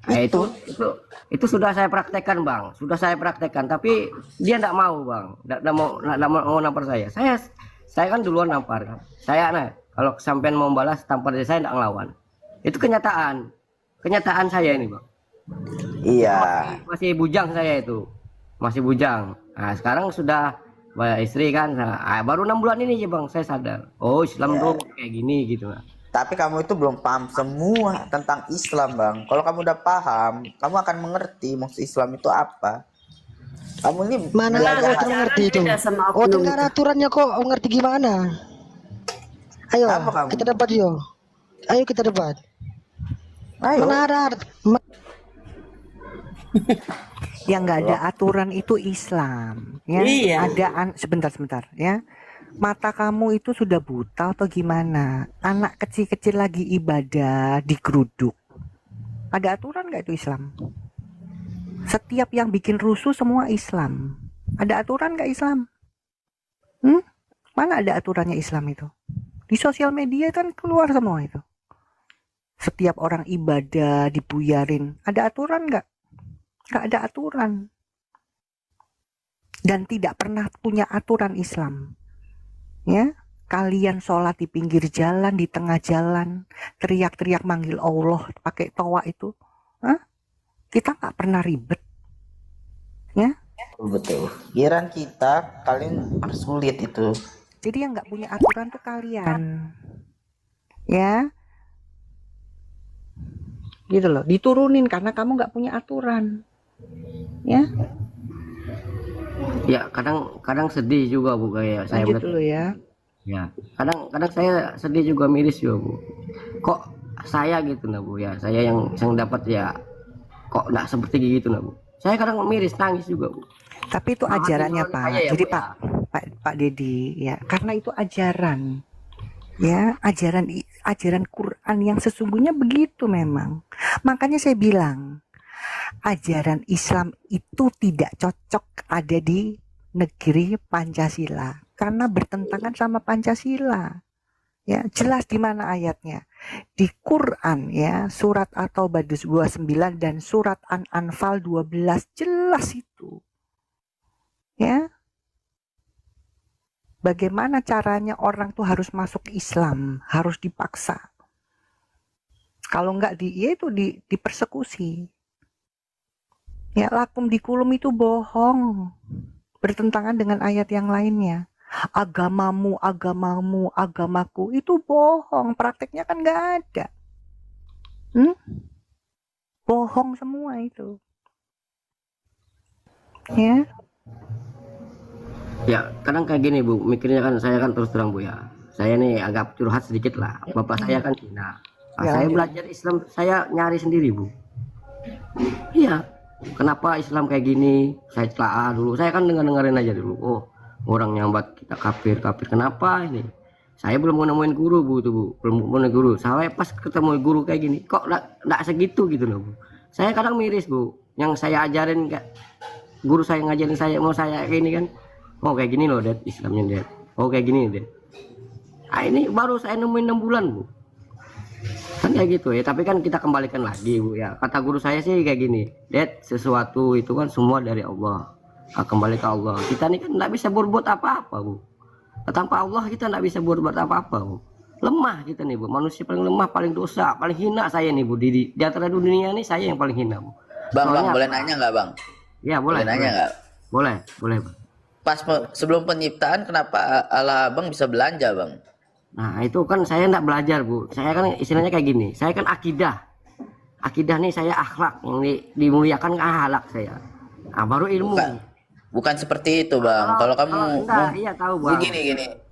Nah, itu sudah saya praktekkan Bang, sudah saya praktekkan. Tapi dia tidak mau Bang, tidak mau nampar saya. Saya kan duluan nampar kan. Kalau sampean mau balas tampar dia, saya tidak ngelawan. Itu kenyataan saya ini Bang. Iya. Masih bujang saya itu, masih bujang. Nah sekarang sudah istri kan, baru 6 bulan ini ya Bang saya sadar, oh Islam tuh kayak gini gitu. Tapi kamu itu belum paham semua tentang Islam Bang. Kalau kamu udah paham, kamu akan mengerti maksud Islam itu apa. Kamu ini Mana kau mengerti itu? Oh tinggal aturannya kok ngerti gimana? Ayo kita debat yo. Ayo kita debat. Ayo. Mana ada Yang nggak ada aturan itu Islam, ya. Ada sebentar ya. Mata kamu itu sudah buta atau gimana? Anak kecil-kecil lagi ibadah digeruduk. Ada aturan nggak itu Islam? Setiap yang bikin rusuh semua Islam. Ada aturan nggak Islam? Mana ada aturannya Islam itu? Di sosial media kan keluar semua itu. Setiap orang ibadah dibuyarin. Ada aturan nggak? Nggak ada aturan. Dan tidak pernah punya aturan Islam. Ya, kalian sholat di pinggir jalan, di tengah jalan, teriak-teriak manggil Allah pakai toa itu. Kita nggak pernah ribet. Ya. Betul. Pikiran kita kalian sulit itu. Jadi yang nggak punya aturan tuh kalian. Ya. Gitu loh, diturunin karena kamu nggak punya aturan. Ya kadang sedih juga Bu kayak saya lanjut dulu ya. Ya kadang saya sedih juga, miris juga Bu. Kok saya gitu nah Bu ya, saya yang dapat ya kok nggak seperti gitu nah Bu. Saya kadang miris, nangis juga Bu. Tapi itu ajarannya Pak. Ya, jadi Bu, Pak Dedi ya, karena itu ajaran. Ya, ajaran Quran yang sesungguhnya begitu memang. Makanya saya bilang ajaran Islam itu tidak cocok ada di negeri Pancasila karena bertentangan sama Pancasila. Ya, jelas di mana ayatnya. Di Quran ya, surat At-Taubah 29 dan surat An-Anfal 12 jelas itu. Ya. Bagaimana caranya orang tuh harus masuk Islam, harus dipaksa. Kalau enggak dipersekusi. Ya, lakum dikulum itu bohong. Bertentangan dengan ayat yang lainnya. Agamamu, agamaku itu bohong. Prakteknya kan enggak ada. Bohong semua itu. Ya. Ya kadang kayak gini Bu, mikirnya kan saya kan terus terang Bu ya. Saya nih agak curhat sedikit lah. Bapak saya kan Cina. Nah, Ya, saya lanjut. belajar Islam, saya nyari sendiri Bu. Iya. Kenapa Islam kayak gini? Saya telah dulu. Saya kan dengerin aja dulu. Oh, orang nyambat kita kafir. Kenapa ini? Saya belum menemuin guru Bu tuh Bu. Belum menemuin guru. Saya pas ketemu guru kayak gini, kok enggak segitu gitu loh Bu. Saya kadang miris Bu. Yang saya ajarin guru saya ngajarin saya mau saya kayak gini kan. Oh kayak gini loh Dad Islamnya Dad. Oh kayak gini Dad. Nah, ini baru saya nemuin 6 bulan Bu. Kan kayak gitu ya, tapi kan kita kembalikan lagi Bu ya. Kata guru saya sih kayak gini, Dad, sesuatu itu kan semua dari Allah. Nah, kembali ke Allah. Kita ini kan nggak bisa berbuat apa-apa Bu. Tanpa Allah kita nggak bisa berbuat apa-apa Bu. Lemah kita nih Bu, manusia paling lemah, paling dosa, paling hina saya nih Bu. Di antara dunia ini saya yang paling hina Bu. Bang, boleh nanya nggak Bang? Ya boleh. Boleh nanya nggak? Boleh Bang. Pas sebelum penciptaan kenapa Allah Abang bisa belanja Bang? Nah itu kan saya enggak belajar Bu. Saya kan istilahnya kayak gini. Saya kan akidah. Akidah nih saya akhlak. Yang dimuliakan akhlak saya. Nah baru ilmu. Bukan seperti itu Bang. Kalau kamu enggak, iya tahu Bang. Gini.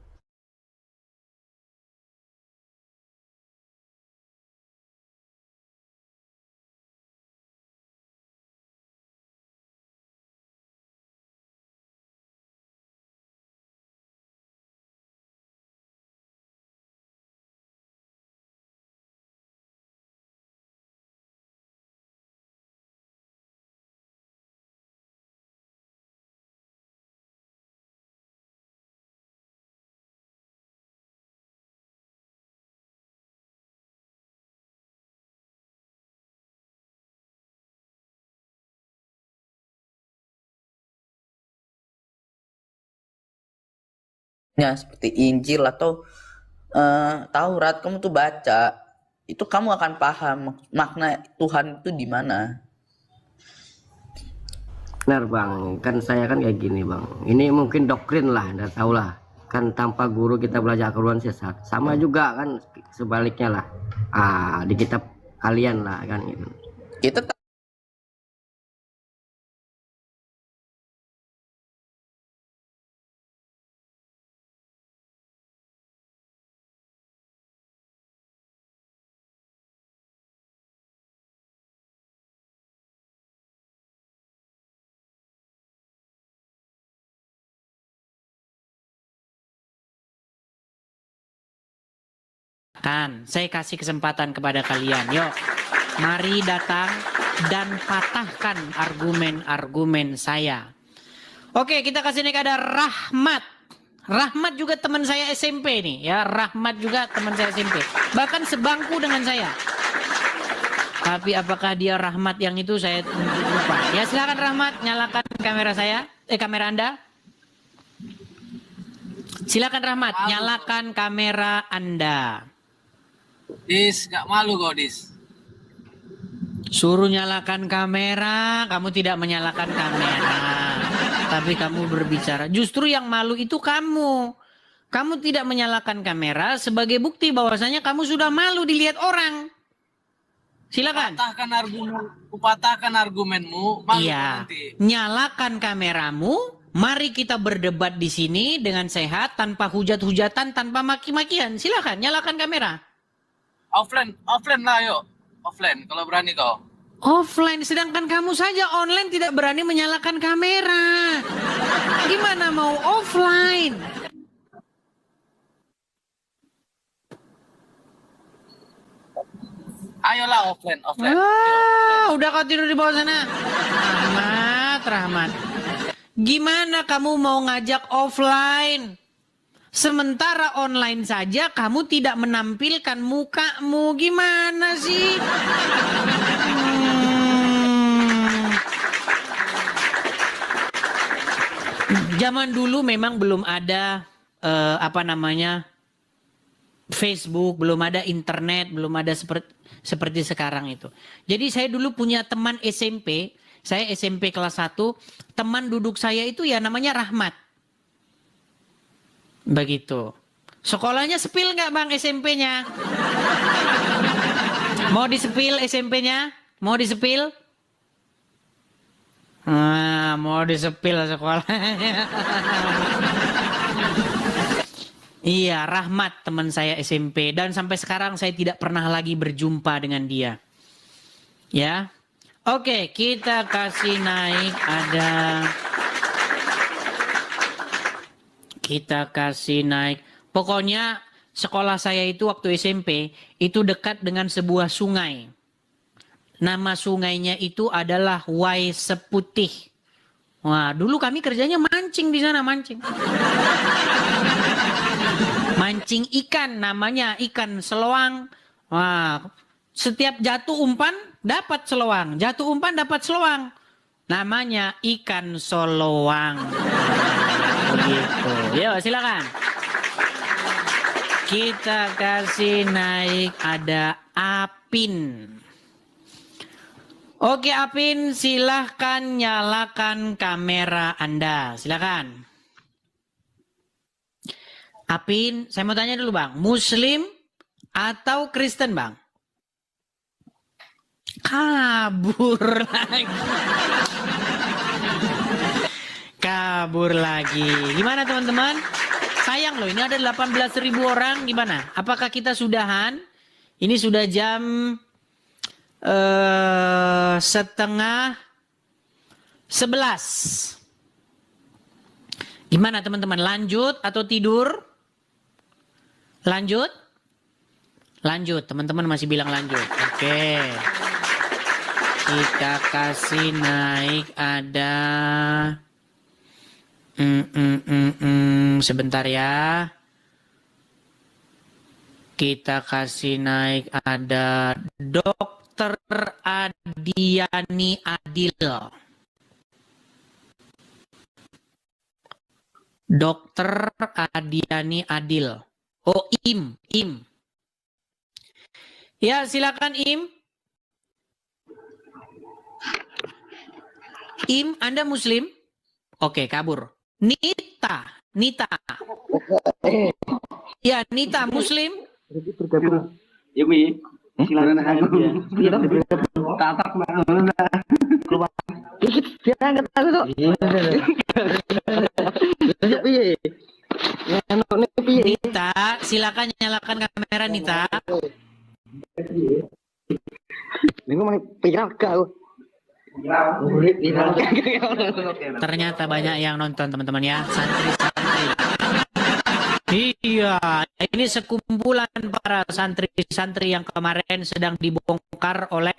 Ya seperti Injil atau Taurat kamu tuh baca, itu kamu akan paham makna Tuhan itu di mana. Benar Bang, kan saya kan kayak gini Bang. Ini mungkin doktrin lah, enggak tahu lah. Kan tanpa guru kita belajar Al-Quran sesat. Sama juga kan sebaliknya lah. Di kitab kalian lah kan gitu. Kita Kan, saya kasih kesempatan kepada kalian. Yuk, mari datang dan patahkan argumen-argumen saya. Oke, kita kasih nih ada Rahmat. Rahmat juga teman saya SMP nih, ya. Rahmat juga teman saya SMP. Bahkan sebangku dengan saya. Tapi apakah dia Rahmat yang itu saya lupa. Ya silakan Rahmat, nyalakan kamera saya, kamera Anda. Silakan Rahmat, nyalakan kamera Anda. Dis, gak malu kok Dis. Suruh nyalakan kamera, kamu tidak menyalakan kamera. Tapi kamu berbicara. Justru yang malu itu kamu. Kamu tidak menyalakan kamera sebagai bukti bahwasanya kamu sudah malu dilihat orang. Silakan. Patahkan argumenmu. Malu iya. Nanti. Nyalakan kameramu. Mari kita berdebat di sini dengan sehat, tanpa hujat-hujatan, tanpa maki-makian. Silakan, nyalakan kamera. Offline lah yuk. Offline, kalau berani kau. Offline, sedangkan kamu saja online tidak berani menyalakan kamera. Gimana mau offline? Ayolah offline. Udah kau tidur di bawah sana. Rahmat. Gimana kamu mau ngajak offline? Sementara online saja kamu tidak menampilkan mukamu. Gimana sih? Zaman dulu memang belum ada Facebook, belum ada internet, belum ada seperti sekarang itu. Jadi saya dulu punya teman SMP, saya SMP kelas 1, teman duduk saya itu ya namanya Rahmat. Begitu. Sekolahnya sepil nggak Bang SMP-nya? Mau disepil SMP-nya? Mau disepil? Nah, mau disepil sekolahnya. Iya, Rahmat teman saya SMP dan sampai sekarang saya tidak pernah lagi berjumpa dengan dia. Ya. Oke, kita kasih naik kita kasih naik. Pokoknya sekolah saya itu waktu SMP itu dekat dengan sebuah sungai. Nama sungainya itu adalah Wai Seputih. Wah, dulu kami kerjanya mancing di sana, mancing. Mancing ikan, namanya ikan seloang. Wah, setiap jatuh umpan dapat seloang, jatuh umpan dapat seloang. Namanya ikan soloang. Begitu. Yuk, silakan. Kita kasih naik ada Apin. Oke Apin, silahkan nyalakan kamera Anda. Silakan. Apin, saya mau tanya dulu Bang. Muslim atau Kristen Bang? Kabur lagi. Kabur lagi. Gimana teman-teman? Sayang loh, ini ada 18.000 orang. Gimana? Apakah kita sudahan? Ini sudah jam... setengah 11. Gimana teman-teman? Lanjut atau tidur? Lanjut? Lanjut. Teman-teman masih bilang lanjut. Oke. Kita kasih naik ada... sebentar ya. Kita kasih naik ada Dokter Adiani Adil. Dokter Adiani Adil. Oh, Im. Ya, silakan Im. Im, Anda Muslim? Oke, kabur. Nita. Ya, Nita Muslim? Ya, Mi. Silakan tatak Nita, silakan nyalakan kamera Nita. Ternyata banyak yang nonton teman-teman ya, santri-santri. Iya, ini sekumpulan para santri-santri yang kemarin sedang dibongkar oleh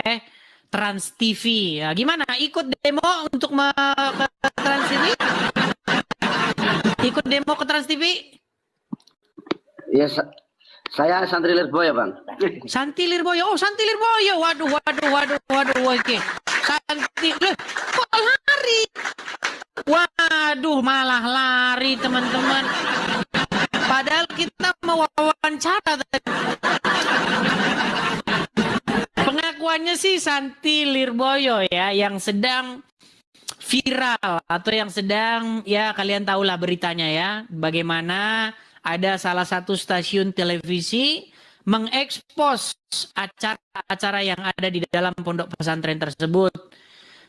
Trans TV. Ya, gimana? Ikut demo untuk ke Trans TV? Ikut demo ke Trans TV? Iya, saya santri Lirboyo, Bang. Santri Lirboyo. Oh, Santri Lirboyo. Waduh. Oke. Santri, kok lari? Waduh, malah lari teman-teman. Padahal kita mau wawancara tadi. Pengakuannya sih Santi Lirboyo ya, yang sedang viral atau yang sedang, ya kalian tahulah beritanya ya, bagaimana ada salah satu stasiun televisi mengekspos acara-acara yang ada di dalam pondok pesantren tersebut.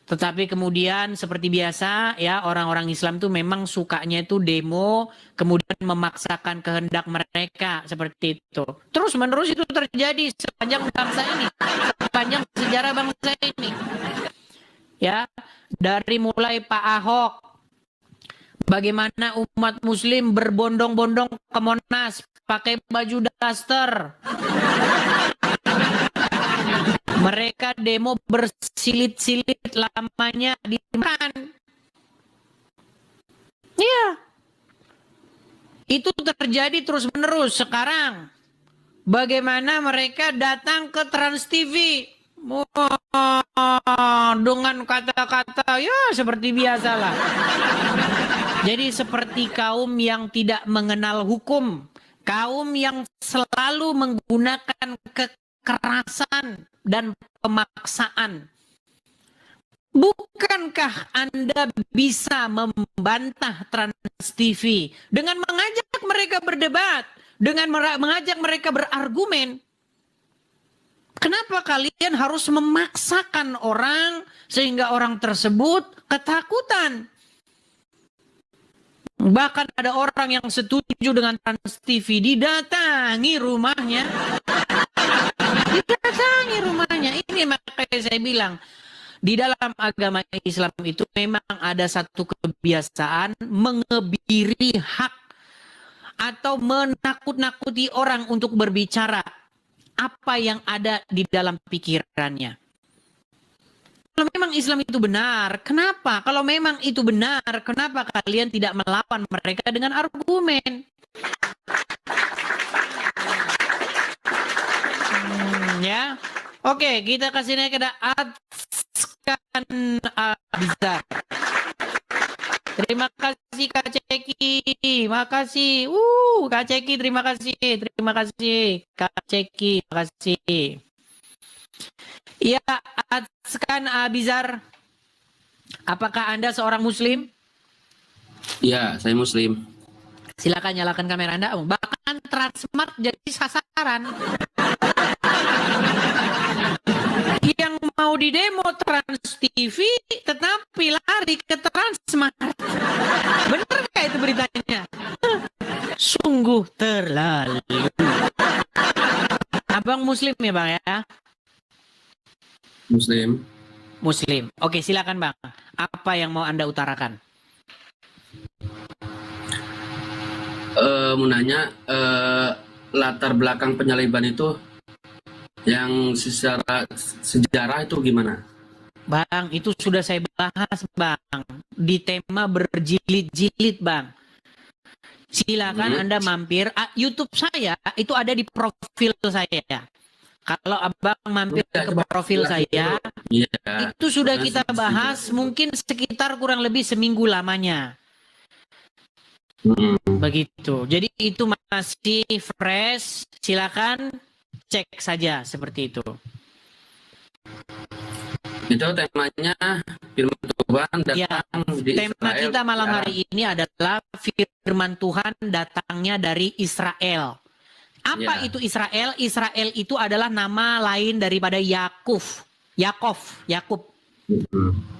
Tetapi kemudian seperti biasa ya, orang-orang Islam tuh memang sukanya itu demo, kemudian memaksakan kehendak mereka seperti itu. Terus menerus itu terjadi sepanjang bangsa ini, sepanjang sejarah bangsa ini. Ya, dari mulai Pak Ahok, bagaimana umat muslim berbondong-bondong ke Monas pakai baju daster. Mereka demo bersilit-silit lamanya di depan. Iya. Itu terjadi terus-menerus. Sekarang bagaimana mereka datang ke Trans TV dengan kata-kata ya seperti biasalah. Jadi seperti kaum yang tidak mengenal hukum, kaum yang selalu menggunakan kekerasan dan pemaksaan. Bukankah Anda bisa membantah Trans TV dengan mengajak mereka berdebat, dengan mengajak mereka berargumen? Kenapa kalian harus memaksakan orang sehingga orang tersebut ketakutan? Bahkan ada orang yang setuju dengan Trans TV, didatangi rumahnya. Didatangi rumahnya. Ini makanya saya bilang, di dalam agama Islam itu memang ada satu kebiasaan mengebiri hak atau menakut-nakuti orang untuk berbicara apa yang ada di dalam pikirannya. Kalau memang Islam itu benar, kenapa? Kalau memang itu benar, kenapa kalian tidak melawan mereka dengan argumen? Ya, oke, kita kasih naik ke Atskan Abizar. Terima kasih Kak Ceki, makasih. Kak Ceki, terima kasih, Kak Ceki, makasih. Ya, Atskan Abizar, apakah Anda seorang Muslim? Ya, saya Muslim. Silakan nyalakan kamera Anda. Bahkan Transmart jadi sasaran. Yang mau didemo Trans TV tetapi lari ke Transmart. Bener gak itu beritanya? Sungguh terlalu. Abang Muslim ya Bang ya? Muslim. Muslim. Oke, silakan Bang. Apa yang mau Anda utarakan? Mau nanya, latar belakang penyaliban itu yang secara sejarah itu gimana? Bang, itu sudah saya bahas Bang. Di tema berjilid-jilid Bang. Silakan Anda mampir. YouTube saya itu ada di profil saya. Kalau Abang mampir ke profil saya, itu sudah kita bahas mungkin sekitar kurang lebih seminggu lamanya. Begitu. Jadi itu masih fresh. Silakan cek saja seperti itu. Itu temanya firman Tuhan datang di tema Israel. kita malam hari ini adalah firman Tuhan datangnya dari Israel. Apa itu Israel? Israel itu adalah nama lain daripada Yakub.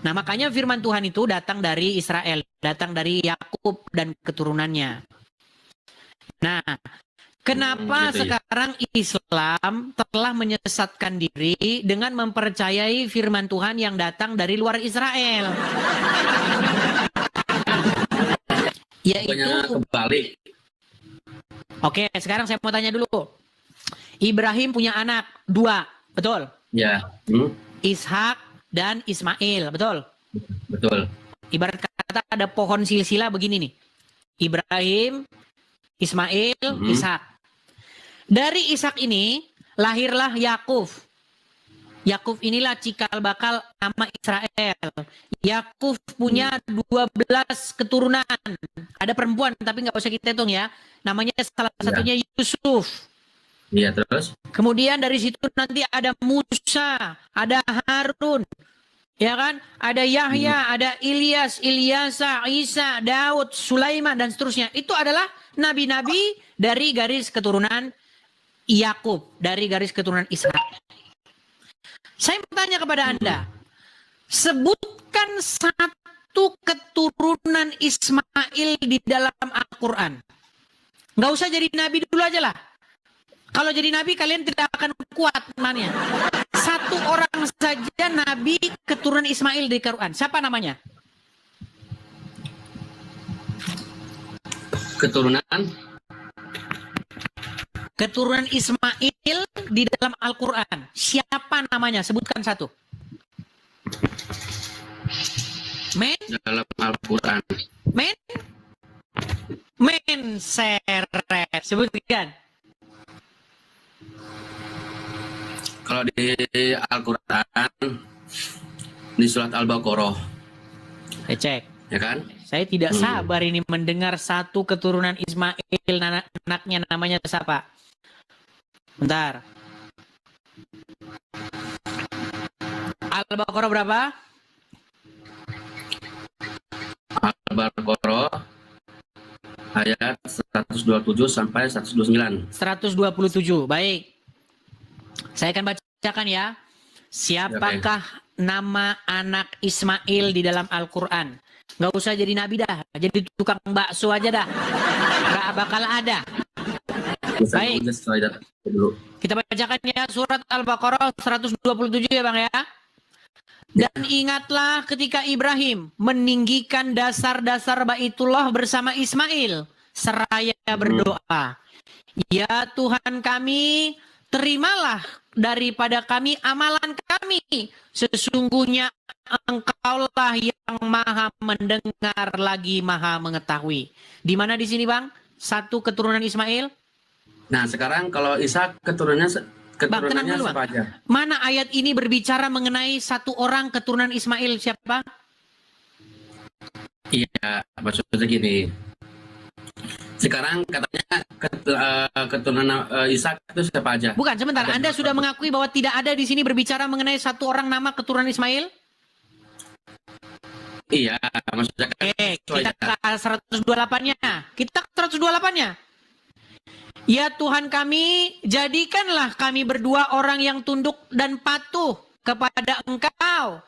Nah, makanya firman Tuhan itu datang dari Israel, datang dari Yakub dan keturunannya. Nah, kenapa sekarang Islam telah menyesatkan diri dengan mempercayai firman Tuhan yang datang dari luar Israel? Yaitu kebalik. Oke, sekarang saya mau tanya dulu. Ibrahim punya anak 2, betul? Ya. Ishak dan Ismail, betul? Betul. Ibarat kata ada pohon silsilah begini nih. Ibrahim, Ismail, Ishak. Dari Ishak ini lahirlah Yakub. Yakub inilah cikal bakal nama Israel. Yakub punya 12 keturunan. Ada perempuan tapi nggak usah kita hitung ya. Namanya salah satunya Yusuf. Iya, terus? Kemudian dari situ nanti ada Musa, ada Harun, ya kan? Ada Yahya, ada Ilyas, Ilyasa, Isa, Daud, Sulaiman dan seterusnya. Itu adalah nabi-nabi dari garis keturunan Yakub, dari garis keturunan Ishak. Saya bertanya kepada Anda, sebutkan satu keturunan Ismail di dalam Al-Quran. Nggak usah jadi nabi dulu aja lah. Kalau jadi nabi kalian tidak akan kuat imannya. Satu orang saja nabi keturunan Ismail di Quran. Siapa namanya? Keturunan Ismail di dalam Al-Quran. Siapa namanya? Sebutkan satu. Dalam Al-Quran. Seret. Sebutkan. Kalau di Al-Quran, di surat Al-Baqarah. Saya cek. Ya kan? Saya tidak sabar ini mendengar satu keturunan Ismail, anaknya namanya siapa? Bentar. Al-Baqarah berapa? Al-Baqarah ayat 127 sampai 129. 127. Baik. Saya akan baca bacakan ya. Siapakah nama anak Ismail di dalam Al-Quran? Nggak usah jadi nabi dah, jadi tukang bakso aja dah. Nggak bakal ada. Baik, kita bacakan ya surat Al-Baqarah 127 ya Bang ya. Dan ingatlah ketika Ibrahim meninggikan dasar-dasar Baitullah bersama Ismail, seraya berdoa, ya Tuhan kami, terimalah daripada kami amalan kami. Sesungguhnya Engkaulah yang maha mendengar lagi maha mengetahui. Di mana di sini Bang? Satu keturunan Ismail. Nah sekarang kalau Ishak keturunannya dulu, siapa aja? Mana ayat ini berbicara mengenai satu orang keturunan Ismail siapa? Iya, maksudnya gini. Sekarang katanya keturunan Ishak itu siapa aja? Bukan, sebentar. Anda sudah mengakui bahwa tidak ada di sini berbicara mengenai satu orang nama keturunan Ismail? Iya, maksudnya kan. Kita ke 128-nya. Kita ke 128-nya. Ya Tuhan kami, jadikanlah kami berdua orang yang tunduk dan patuh kepada Engkau.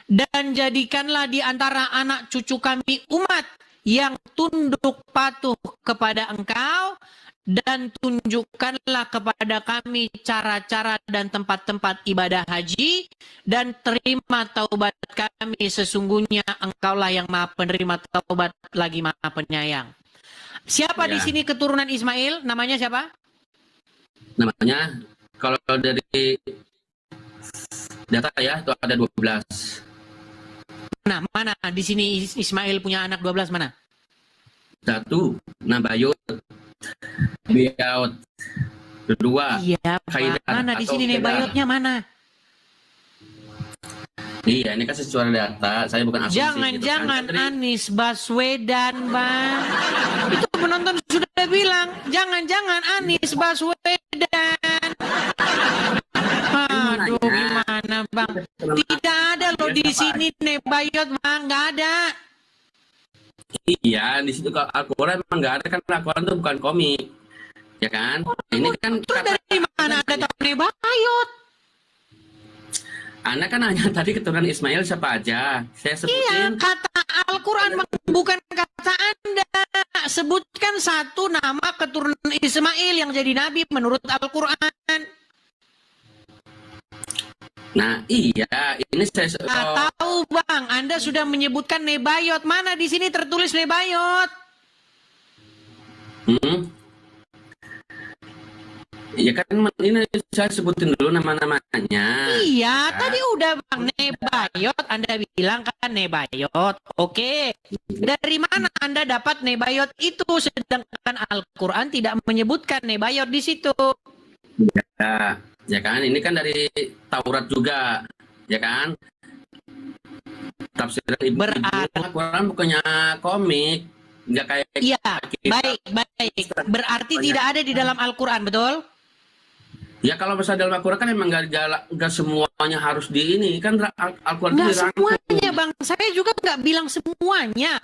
Dan jadikanlah di antara anak cucu kami umat yang tunduk patuh kepada Engkau. Dan tunjukkanlah kepada kami cara-cara dan tempat-tempat ibadah haji. Dan terima taubat kami, sesungguhnya Engkaulah yang maha penerima taubat lagi maha penyayang. Siapa di sini keturunan Ismail? Namanya siapa? Namanya kalau dari data ya itu ada 12. Mana di sini Ismail punya anak 12 mana? 1 Nabayut, Biaut, 2 Iya, Haidar. mana di sini Nebayotnya mana? Iya, ini kan sesuai data, saya bukan asumsi. Jangan-jangan gitu kan. Anies Baswedan, Bang. Itu penonton sudah bilang, jangan-jangan Anies Baswedan. Aduh, gimana Bang? Tidak ada loh di sini Nebayot, Bang, nggak ada. Iya, di situ kalau Al-Quran memang nggak ada, kan Al-Quran itu bukan komik, ya kan? Ini kan terus dari mana ada tahu Nebayot? Anda kan hanya tadi keturunan Ismail siapa aja. Saya sebutin. Iya, kata Al-Quran bukan kata Anda. Sebutkan satu nama keturunan Ismail yang jadi nabi menurut Al-Quran. Nah, iya, ini saya tahu Bang, Anda sudah menyebutkan Nebayot. Mana di sini tertulis Nebayot? Iya kan ini saya sebutin dulu nama-namanya. Iya, tadi udah Bang Nebayot. Anda bilang kan Nebayot. Oke. Dari mana Anda dapat Nebayot itu sedangkan Al-Quran tidak menyebutkan Nebayot di situ? Ya kan, ini kan dari Taurat juga, ya kan? Tafsiran Ibnu Al-Quran bukannya komik, nggak kayak. Iya, baik. Berarti tidak ada di dalam Al-Quran, betul? Ya kalau misalnya dalam Al-Quran kan emang nggak semuanya harus di ini kan Al-Quran nggak dirangkum. semuanya Bang, saya juga nggak bilang semuanya.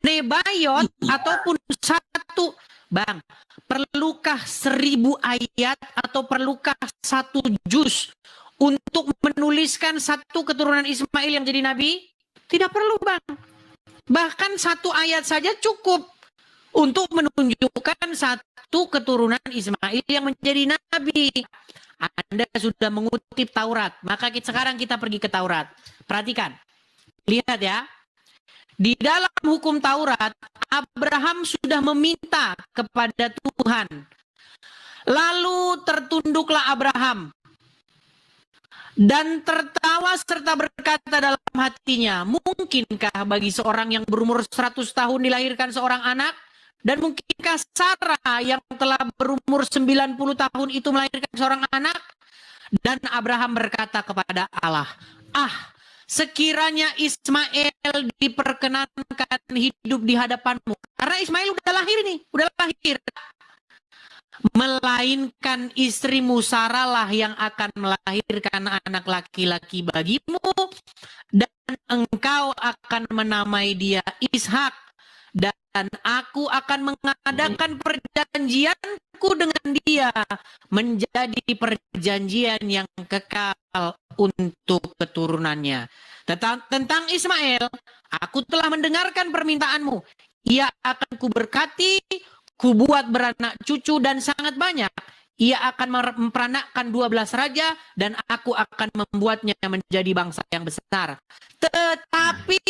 Nebayot ataupun satu Bang, perlukah 1000 ayat atau perlukah 1 juz untuk menuliskan satu keturunan Ismail yang jadi nabi? Tidak perlu Bang. Bahkan 1 ayat saja cukup untuk menunjukkan satu keturunan Ismail yang menjadi nabi. Anda sudah mengutip Taurat, maka sekarang kita pergi ke Taurat. Perhatikan, lihat ya. Di dalam hukum Taurat, Abraham sudah meminta kepada Tuhan. Lalu tertunduklah Abraham. Dan tertawa serta berkata dalam hatinya, mungkinkah bagi seorang yang berumur 100 tahun dilahirkan seorang anak? Dan mungkinkah Sarah yang telah berumur 90 tahun itu melahirkan seorang anak? Dan Abraham berkata kepada Allah, sekiranya Ismail diperkenankan hidup di hadapanmu. Karena Ismail udah lahir nih, udah lahir. Melainkan istrimu Sarah lah yang akan melahirkan anak laki-laki bagimu. Dan engkau akan menamai dia Ishak. dan aku akan mengadakan perjanjianku dengan dia menjadi perjanjian yang kekal untuk keturunannya. Tentang Ismail, aku telah mendengarkan permintaanmu. Ia akan kuberkati, kubuat beranak cucu dan sangat banyak. Ia akan memperanakkan 12 raja dan aku akan membuatnya menjadi bangsa yang besar. Tetapi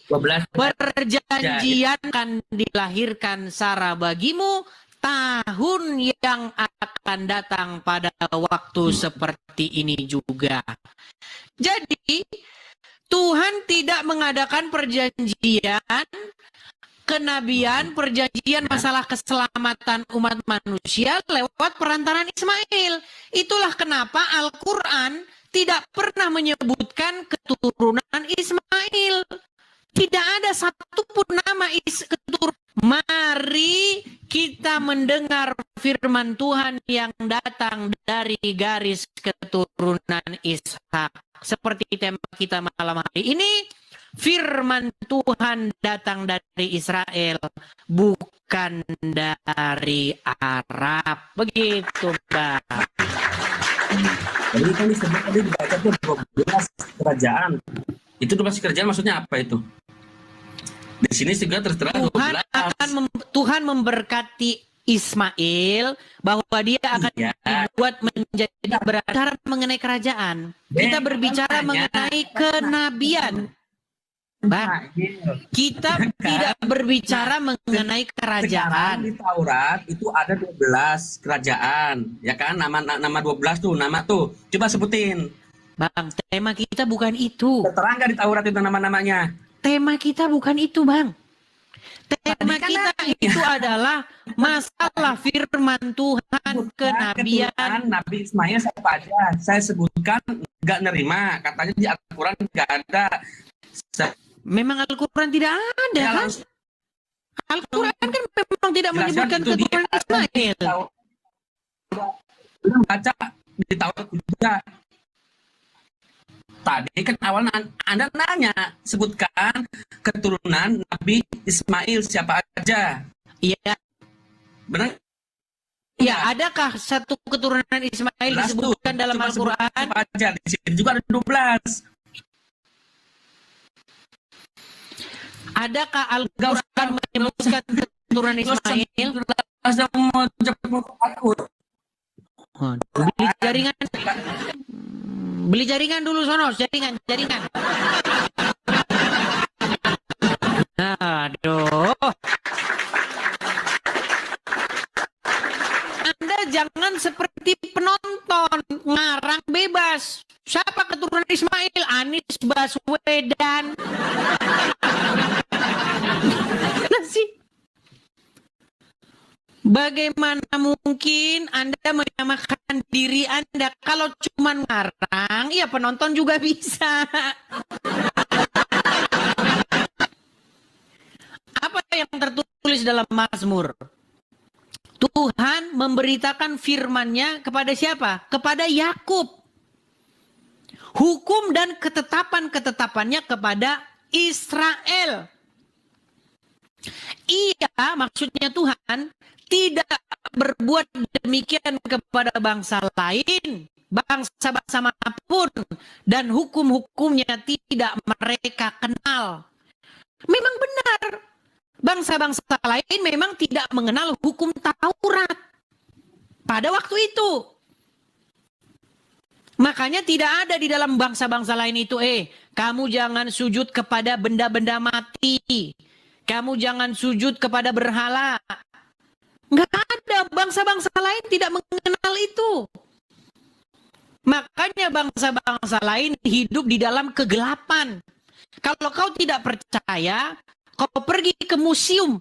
12 perjanjian akan dilahirkan Sarah bagimu tahun yang akan datang pada waktu seperti ini juga. Jadi Tuhan tidak mengadakan perjanjian kenabian, perjanjian masalah keselamatan umat manusia lewat perantaran Ismail. Itulah kenapa Al-Quran tidak pernah menyebutkan keturunan Ismail. Tidak ada satupun nama keturunan. Mari kita mendengar firman Tuhan yang datang dari garis keturunan Ishak. Seperti tema kita malam hari ini. Firman Tuhan datang dari Israel, bukan dari Arab. Begitu, Bang. Jadi kan disebut tadi dibaca tuh 12 kerajaan. Itu 12 kerajaan maksudnya apa itu? Di sini juga tertera 12. Tuhan memberkati Ismail bahwa dia akan dibuat menjadi berbicara mengenai kerajaan. Kita berbicara mengenai kenabian. Bang, kita tidak berbicara mengenai kerajaan. Sekarang di Taurat itu ada 12 kerajaan, ya kan? Nama 12 tuh, nama tuh. Coba sebutin. Bang, tema kita bukan itu. Terang nggak di Taurat itu nama-namanya? Tema kita bukan itu, Bang. Tema kita itu adalah masalah firman Tuhan, kenabian. Nabi Ismail siapa aja? Saya sebutkan nggak nerima. Katanya di Al-Quran nggak ada. Memang Al-Quran tidak ada, kan? Al-Quran kan memang tidak menyebutkan keturunan Ismail. Baca di Taurat juga. Tadi kan awalnya Anda nanya, sebutkan keturunan Nabi Ismail siapa aja. Iya. Benar? Ya, adakah satu keturunan Ismail disebutkan dalam Al-Quran? Siapa aja? Di sini juga ada 12. Adakah Al-Quran menyebutkan keturunan Ismail? Beli jaringan. Beli jaringan dulu sono, jaringan. Aduh. Anda jangan seperti penonton, ngarang bebas. Siapa keturunan Ismail? Anies Baswedan. Bagaimana mungkin Anda menyamakan diri Anda? Kalau cuma ngarang, ya penonton juga bisa. Apa yang tertulis dalam Mazmur? Tuhan memberitakan firman-Nya kepada siapa? Kepada Yakub. Hukum dan ketetapan-ketetapannya kepada Israel. Ia, maksudnya Tuhan, tidak berbuat demikian kepada bangsa lain, bangsa-bangsa manapun, dan hukum-hukumnya tidak mereka kenal. Memang benar, bangsa-bangsa lain memang tidak mengenal hukum Taurat pada waktu itu. Makanya tidak ada di dalam bangsa-bangsa lain itu, kamu jangan sujud kepada benda-benda mati. Kamu jangan sujud kepada berhala. Nggak ada, bangsa-bangsa lain tidak mengenal itu. Makanya bangsa-bangsa lain hidup di dalam kegelapan. Kalau kau tidak percaya, kau pergi ke museum.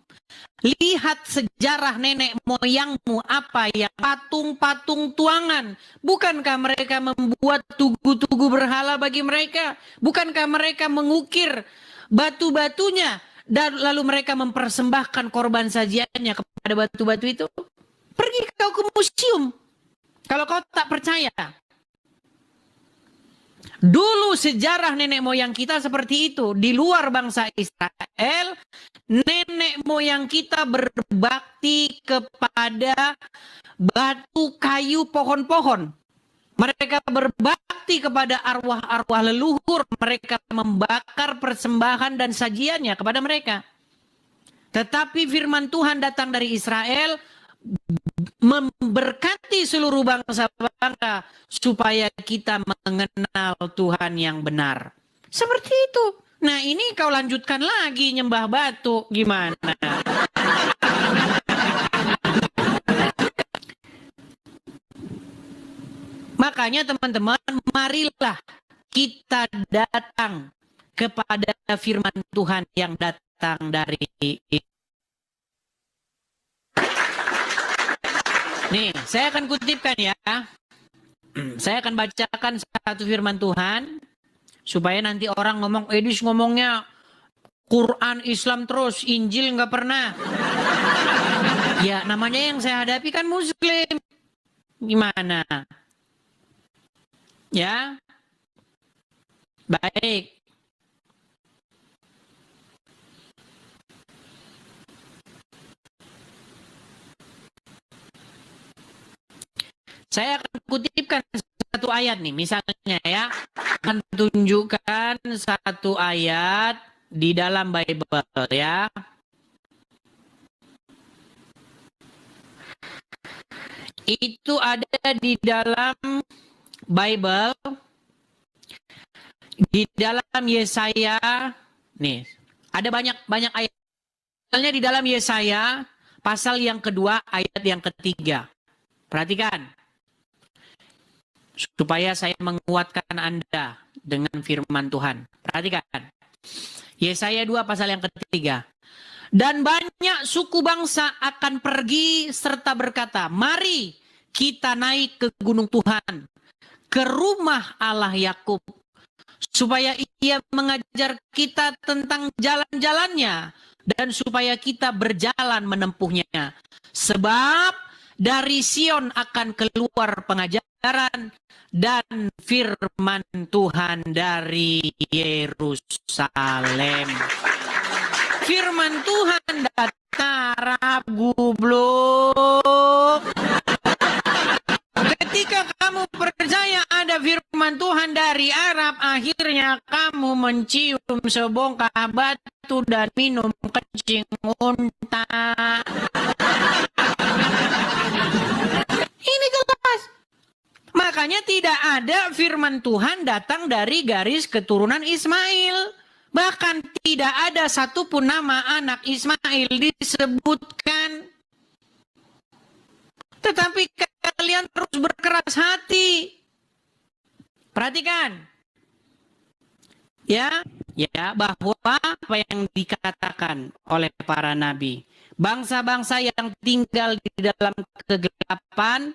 Lihat sejarah nenek moyangmu apa yang patung-patung tuangan. Bukankah mereka membuat tugu-tugu berhala bagi mereka? Bukankah mereka mengukir batu-batunya? Dan lalu mereka mempersembahkan korban sajiannya kepada batu-batu itu. Pergi kau ke museum. Kalau kau tak percaya. Dulu sejarah nenek moyang kita seperti itu. Di luar bangsa Israel, nenek moyang kita berbakti kepada batu, kayu, pohon-pohon. Mereka berbakti kepada arwah-arwah leluhur. Mereka membakar persembahan dan sajiannya kepada mereka. Tetapi firman Tuhan datang dari Israel, memberkati seluruh bangsa-bangsa supaya kita mengenal Tuhan yang benar. Seperti itu. Nah, ini kau lanjutkan lagi nyembah batu. Gimana? Makanya teman-teman, marilah kita datang kepada firman Tuhan yang datang dari. Nih, saya akan kutipkan ya. Saya akan bacakan satu firman Tuhan supaya nanti orang ngomong, Edis ngomongnya Quran Islam terus, Injil nggak pernah. Ya, namanya yang saya hadapi kan Muslim. Gimana? Ya, baik. Saya akan kutipkan satu ayat nih, misalnya ya, akan tunjukkan satu ayat di dalam Bible ya. Itu ada di dalam Bible, di dalam Yesaya. Nih, ada banyak ayat. Misalnya di dalam Yesaya pasal yang kedua ayat yang ketiga. Perhatikan. Supaya saya menguatkan Anda dengan firman Tuhan. Perhatikan. Yesaya 2 pasal yang ketiga. Dan banyak suku bangsa akan pergi serta berkata, mari kita naik ke gunung Tuhan, ke rumah Allah Yakub, supaya ia mengajar kita tentang jalan-jalannya, dan supaya kita berjalan menempuhnya. Sebab dari Sion akan keluar pengajaran dan firman Tuhan dari Yerusalem. Firman Tuhan datang Rabu blok. Ketika kamu percaya ada firman Tuhan dari Arab, akhirnya kamu mencium sebongkah batu dan minum kencing unta. Ini jelas. Makanya tidak ada firman Tuhan datang dari garis keturunan Ismail. Bahkan tidak ada satupun nama anak Ismail disebutkan. Tetapi kalian terus berkeras hati. Perhatikan. Ya, bahwa apa yang dikatakan oleh para nabi. Bangsa-bangsa yang tinggal di dalam kegelapan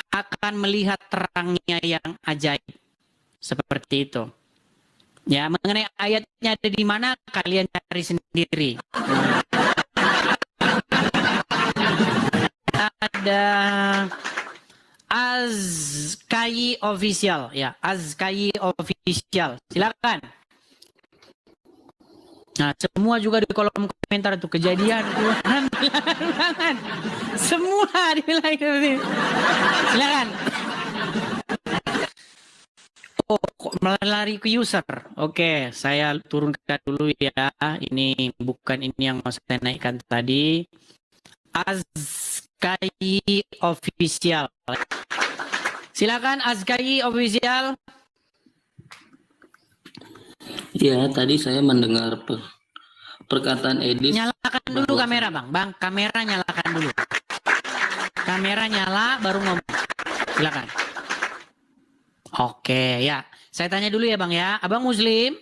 akan melihat terangnya yang ajaib. Seperti itu. Ya, mengenai ayatnya ada di mana kalian cari sendiri. Ada Azkai Official, ya, Azkai Official. Silakan. Nah, semua juga di kolom komentar itu kejadian banget. Semua dibilang seperti itu. Silakan. Oh, kok melari ke user. Oke, saya turunkan dulu ya. Ini bukan ini yang mau saya naikkan tadi. Azkai Official. Silakan Azkai Official. Ya, tadi saya mendengar perkataan Edis. Nyalakan dulu kamera, Bang. Bang, kamera nyalakan dulu. Kamera nyala, baru ngomong. Silakan. Oke, ya. Saya tanya dulu ya, Bang ya. Abang Muslim?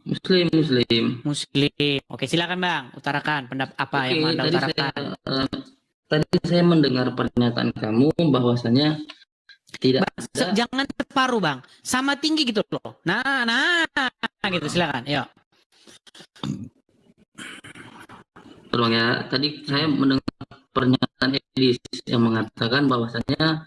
Muslim. Oke, silakan Bang. Utarakan pendapat apa yang Anda utarakan. Tadi saya mendengar pernyataan kamu bahwasanya tidak Bang, jangan separuh Bang, sama tinggi gitu loh. Nah, gitu silakan. Yuk. Tolong ya, tadi saya mendengar pernyataan Edis yang mengatakan bahwasanya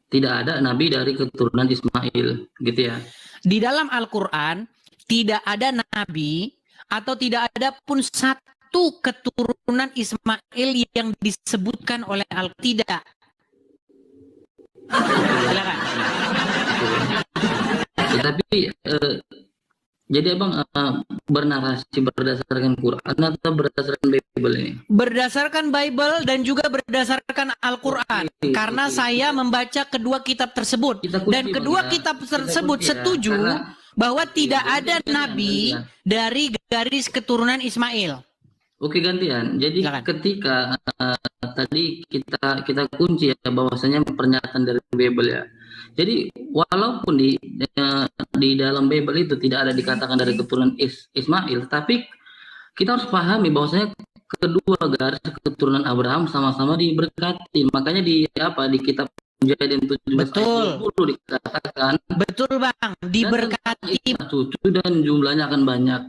tidak ada nabi dari keturunan Ismail, gitu ya. Di dalam Al-Quran tidak ada nabi atau tidak ada pun satu keturunan Ismail yang disebutkan oleh Al-Tidak. Silakan. Tetapi jadi abang bernarasi berdasarkan Quran atau berdasarkan Bible ini? Berdasarkan Bible dan juga berdasarkan Al-Quran. Karena saya membaca kedua kitab tersebut. Dan kedua kitab tersebut setuju bahwa tidak ada nabi dari garis keturunan Ismail. Oke, gantian. Jadi ketika tadi kita kunci ya bahwasanya pernyataan dari Bible ya. Jadi walaupun di dalam Bible itu tidak ada dikatakan dari keturunan Ismail, tapi kita harus pahami bahwasanya kedua garis keturunan Abraham sama-sama diberkati. Makanya di kitab Kejadian 17 ayat 20 dikatakan, betul Bang, diberkati cucu dan jumlahnya akan banyak.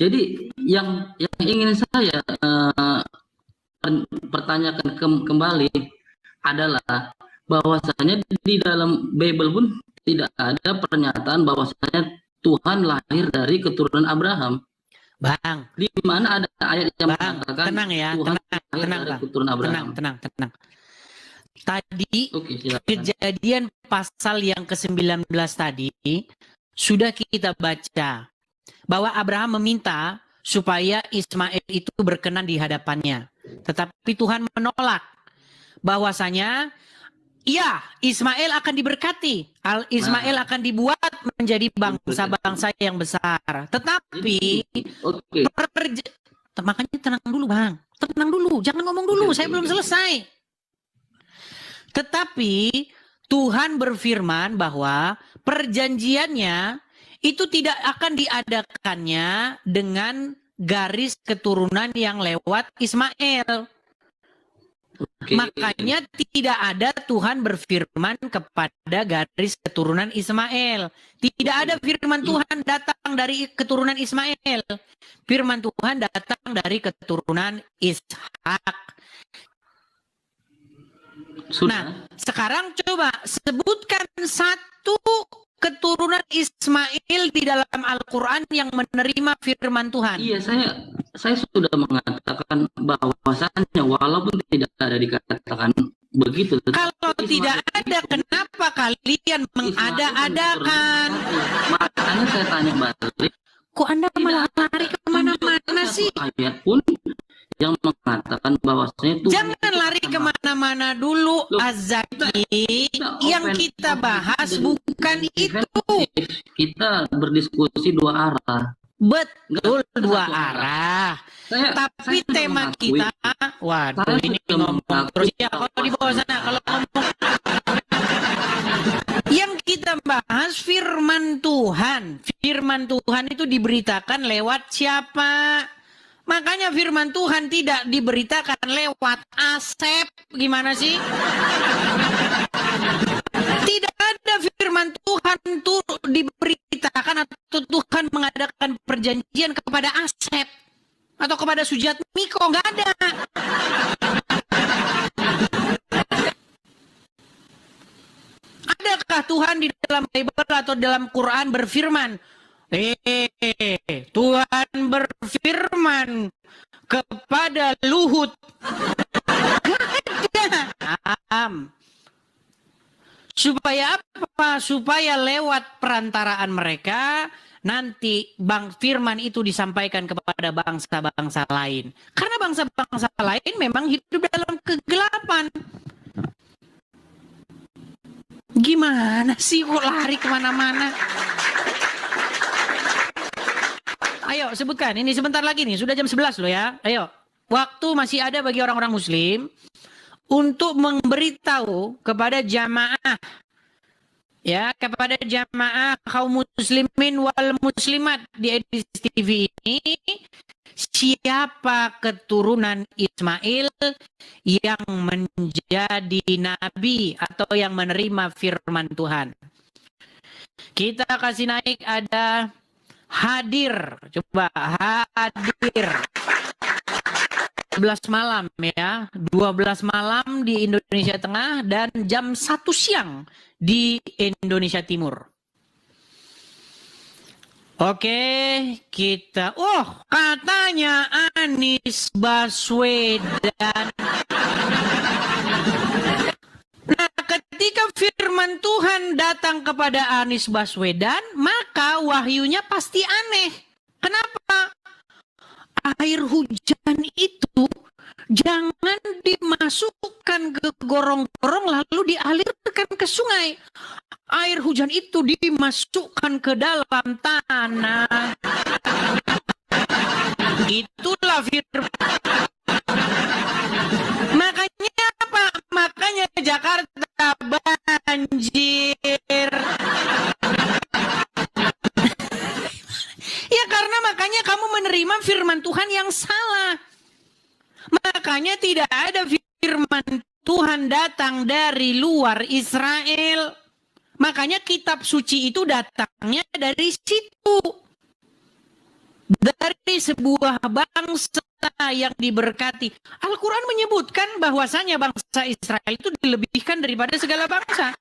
Jadi yang ingin saya pertanyakan kembali adalah bahwasanya di dalam Bible pun tidak ada pernyataan bahwasanya Tuhan lahir dari keturunan Abraham. Bang, di mana ada ayat yang mengatakan tenang ya, Tuhan tenang dari Bang. keturunan Abraham. Tenang. Tadi Kejadian pasal yang ke-19 tadi sudah kita baca bahwa Abraham meminta supaya Ismail itu berkenan di hadapannya. Tetapi Tuhan menolak bahwasanya iya, Ismail akan diberkati. Ismail akan dibuat menjadi bangsa-bangsa yang besar. Tetapi makanya tenang dulu Bang. Tenang dulu, jangan ngomong dulu, saya belum selesai. Tetapi Tuhan berfirman bahwa perjanjiannya itu tidak akan diadakannya dengan garis keturunan yang lewat Ismail. Makanya tidak ada Tuhan berfirman kepada garis keturunan Ismail. Tidak ada firman Tuhan datang dari keturunan Ismail. Firman Tuhan datang dari keturunan Ishak. Nah, sekarang coba sebutkan satu keturunan Ismail di dalam Al-Quran yang menerima firman Tuhan. Iya, saya sudah mengatakan bahwasannya walaupun tidak ada dikatakan begitu. Kalau tidak ada, kenapa kalian mengada-adakan? Makanya saya tanya balik. Kok Anda malah lari kemana-mana sih? Ayat pun yang mengatakan bahwasanya Tuhan jangan lari kemana-mana dulu, Azaki. Yang kita bahas bukan itu. Kita berdiskusi dua arah. Betul, dua arah. Tapi tema kita, waduh ini ngomong terus ya. Kalau di bawah sana, kalau ngomong yang kita bahas firman Tuhan. Firman Tuhan itu diberitakan lewat siapa? Makanya firman Tuhan tidak diberitakan lewat Asep. Gimana sih? Tidak ada firman Tuhan itu diberitakan atau Tuhan mengadakan perjanjian kepada Asep atau kepada Sujatmiko. Nggak ada. Adakah Tuhan di dalam Bible atau dalam Quran berfirman, Tuhan berfirman kepada Luhut? Supaya apa? Supaya lewat perantaraan mereka nanti firman itu disampaikan kepada bangsa-bangsa lain. Karena bangsa-bangsa lain memang hidup dalam kegelapan. Gimana sih kok lari kemana-mana? Ayo sebutkan, ini sebentar lagi nih, sudah jam 11 loh ya. Ayo, waktu masih ada bagi orang-orang muslim untuk memberitahu kepada jamaah, ya, kepada jamaah kaum muslimin wal muslimat di edisi TV ini, siapa keturunan Ismail yang menjadi nabi atau yang menerima firman Tuhan. Kita kasih naik, ada hadir, coba hadir. malam ya. 12 malam di Indonesia Tengah dan jam 1 siang di Indonesia Timur. Oke, kita... Oh, katanya Anies Baswedan. Nah, ketika firman Tuhan datang kepada Anies Baswedan, maka wahyunya pasti aneh. Kenapa? Air hujan itu jangan dimasukkan ke gorong-gorong lalu dialirkan ke sungai. Air hujan itu dimasukkan ke dalam tanah. Itulah firman. Makanya apa? Makanya Jakarta banjir. Ya karena makanya kamu menerima firman Tuhan yang salah. Makanya tidak ada firman Tuhan datang dari luar Israel. Makanya kitab suci itu datangnya dari situ. Dari sebuah bangsa yang diberkati. Al-Quran menyebutkan bahwasanya bangsa Israel itu dilebihkan daripada segala bangsa.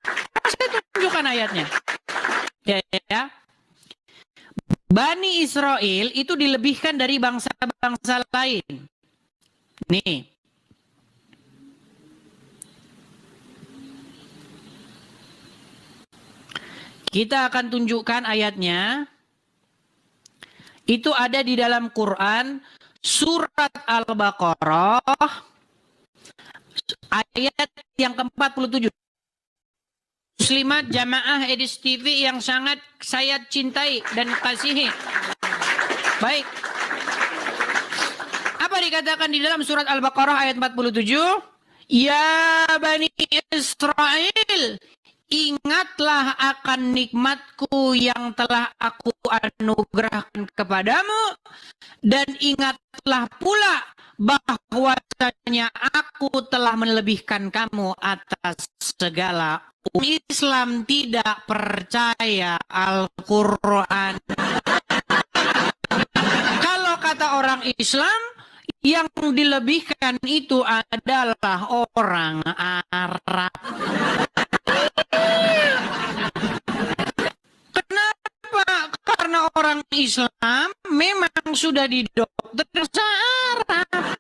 Saya tunjukkan ayatnya. Ya. Bani Israel itu dilebihkan dari bangsa-bangsa lain. Nih. Kita akan tunjukkan ayatnya. Itu ada di dalam Quran surat Al-Baqarah ayat yang ke-47. Muslimat jamaah Edis TV yang sangat saya cintai dan kasihi. Baik. Apa dikatakan di dalam surat Al-Baqarah ayat 47? Ya Bani Israel, ingatlah akan nikmatku yang telah aku anugerahkan kepadamu, dan ingatlah pula bahwasanya aku telah melebihkan kamu atas segala. Islam tidak percaya Al-Quran. Kalau kata orang Islam, yang dilebihkan itu adalah orang Arab. Kenapa? Karena orang Islam memang sudah didoktrin Arab.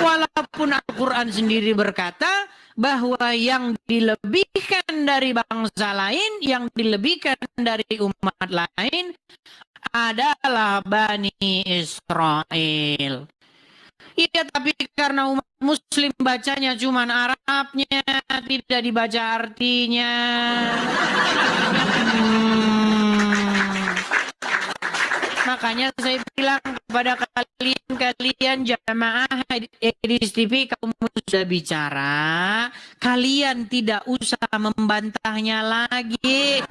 Walaupun Al-Quran sendiri berkata bahwa yang dilebihkan dari bangsa lain, yang dilebihkan dari umat lain adalah Bani Israel. Iya, tapi karena umat Muslim bacanya cuma Arabnya, tidak dibaca artinya. Makanya saya bilang kepada kalian jamaah Edis TV, kamu sudah bicara, kalian tidak usah membantahnya lagi.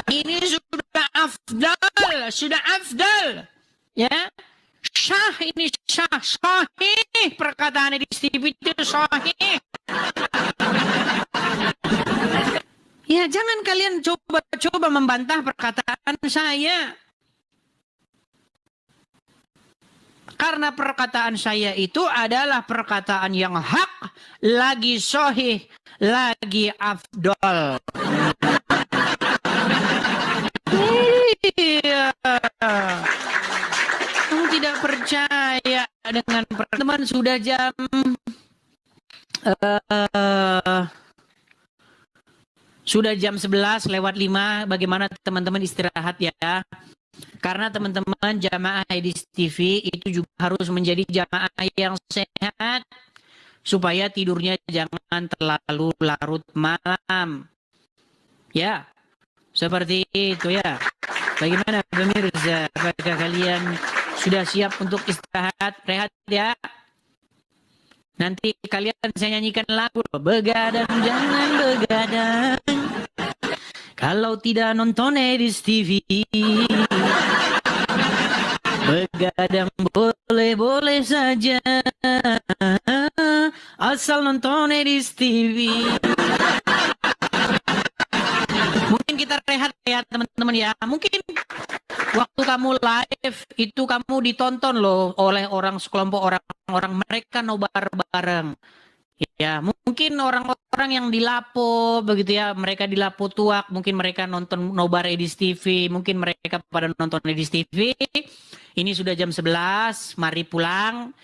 Ini sudah afdal, ya. Syah ini sahih, perkataan Edis TV itu sahih. Ya, jangan kalian coba membantah perkataan saya. Karena perkataan saya itu adalah perkataan yang hak, lagi sahih, lagi afdol. Iya. Kamu tidak percaya dengan teman sudah jam sudah jam 11 lewat 5, bagaimana teman-teman istirahat ya. Karena teman-teman jamaah Edis TV itu juga harus menjadi jamaah yang sehat. Supaya tidurnya jangan terlalu larut malam. Ya, seperti itu ya. Bagaimana pemirsa, apakah kalian sudah siap untuk istirahat? Rehat ya. Nanti kalian saya nyanyikan lagu begadang jangan begadang kalau tidak nonton Edis TV. Begadang boleh saja asal nonton Edis TV. Mungkin kita rehat ya teman-teman ya. Mungkin waktu kamu live itu kamu ditonton loh oleh sekelompok orang-orang, mereka nobar bareng. Ya, mungkin orang-orang yang di Lapo begitu ya, mereka di Lapo Tuak, mungkin mereka nonton nobar Edis TV, mungkin mereka pada nonton Edis TV. Ini sudah jam 11, mari pulang.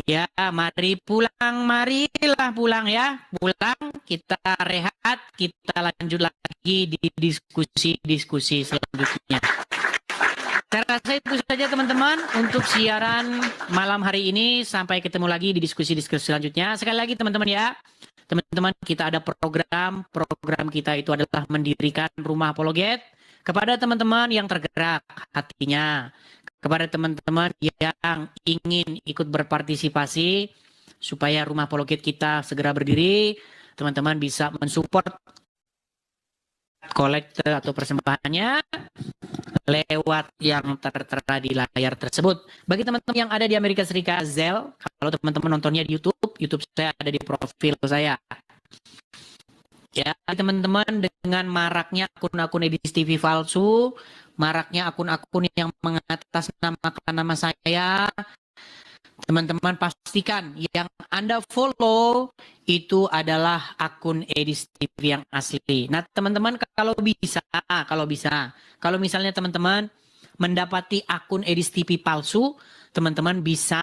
Ya, mari pulang, marilah pulang ya. Pulang, kita rehat, kita lanjut lagi di diskusi-diskusi selanjutnya. Saya rasa itu saja teman-teman untuk siaran malam hari ini. Sampai ketemu lagi di diskusi-diskusi selanjutnya. Sekali lagi teman-teman ya. Teman-teman, kita ada program kita itu adalah mendirikan rumah apologet. Kepada teman-teman yang tergerak hatinya, kepada teman-teman yang ingin ikut berpartisipasi supaya rumah apologet kita segera berdiri, teman-teman bisa mensupport kolekte atau persembahannya lewat yang tertera di layar tersebut. Bagi teman-teman yang ada di Amerika Serikat, Zelle, kalau teman-teman nontonnya di YouTube saya ada di profil saya. Ya, teman-teman, dengan maraknya akun-akun Edis TV palsu, maraknya akun-akun yang mengatasnamakan nama saya, teman-teman pastikan yang Anda follow itu adalah akun Edis TV yang asli. Nah, teman-teman, kalau misalnya teman-teman mendapati akun Edis TV palsu, teman-teman bisa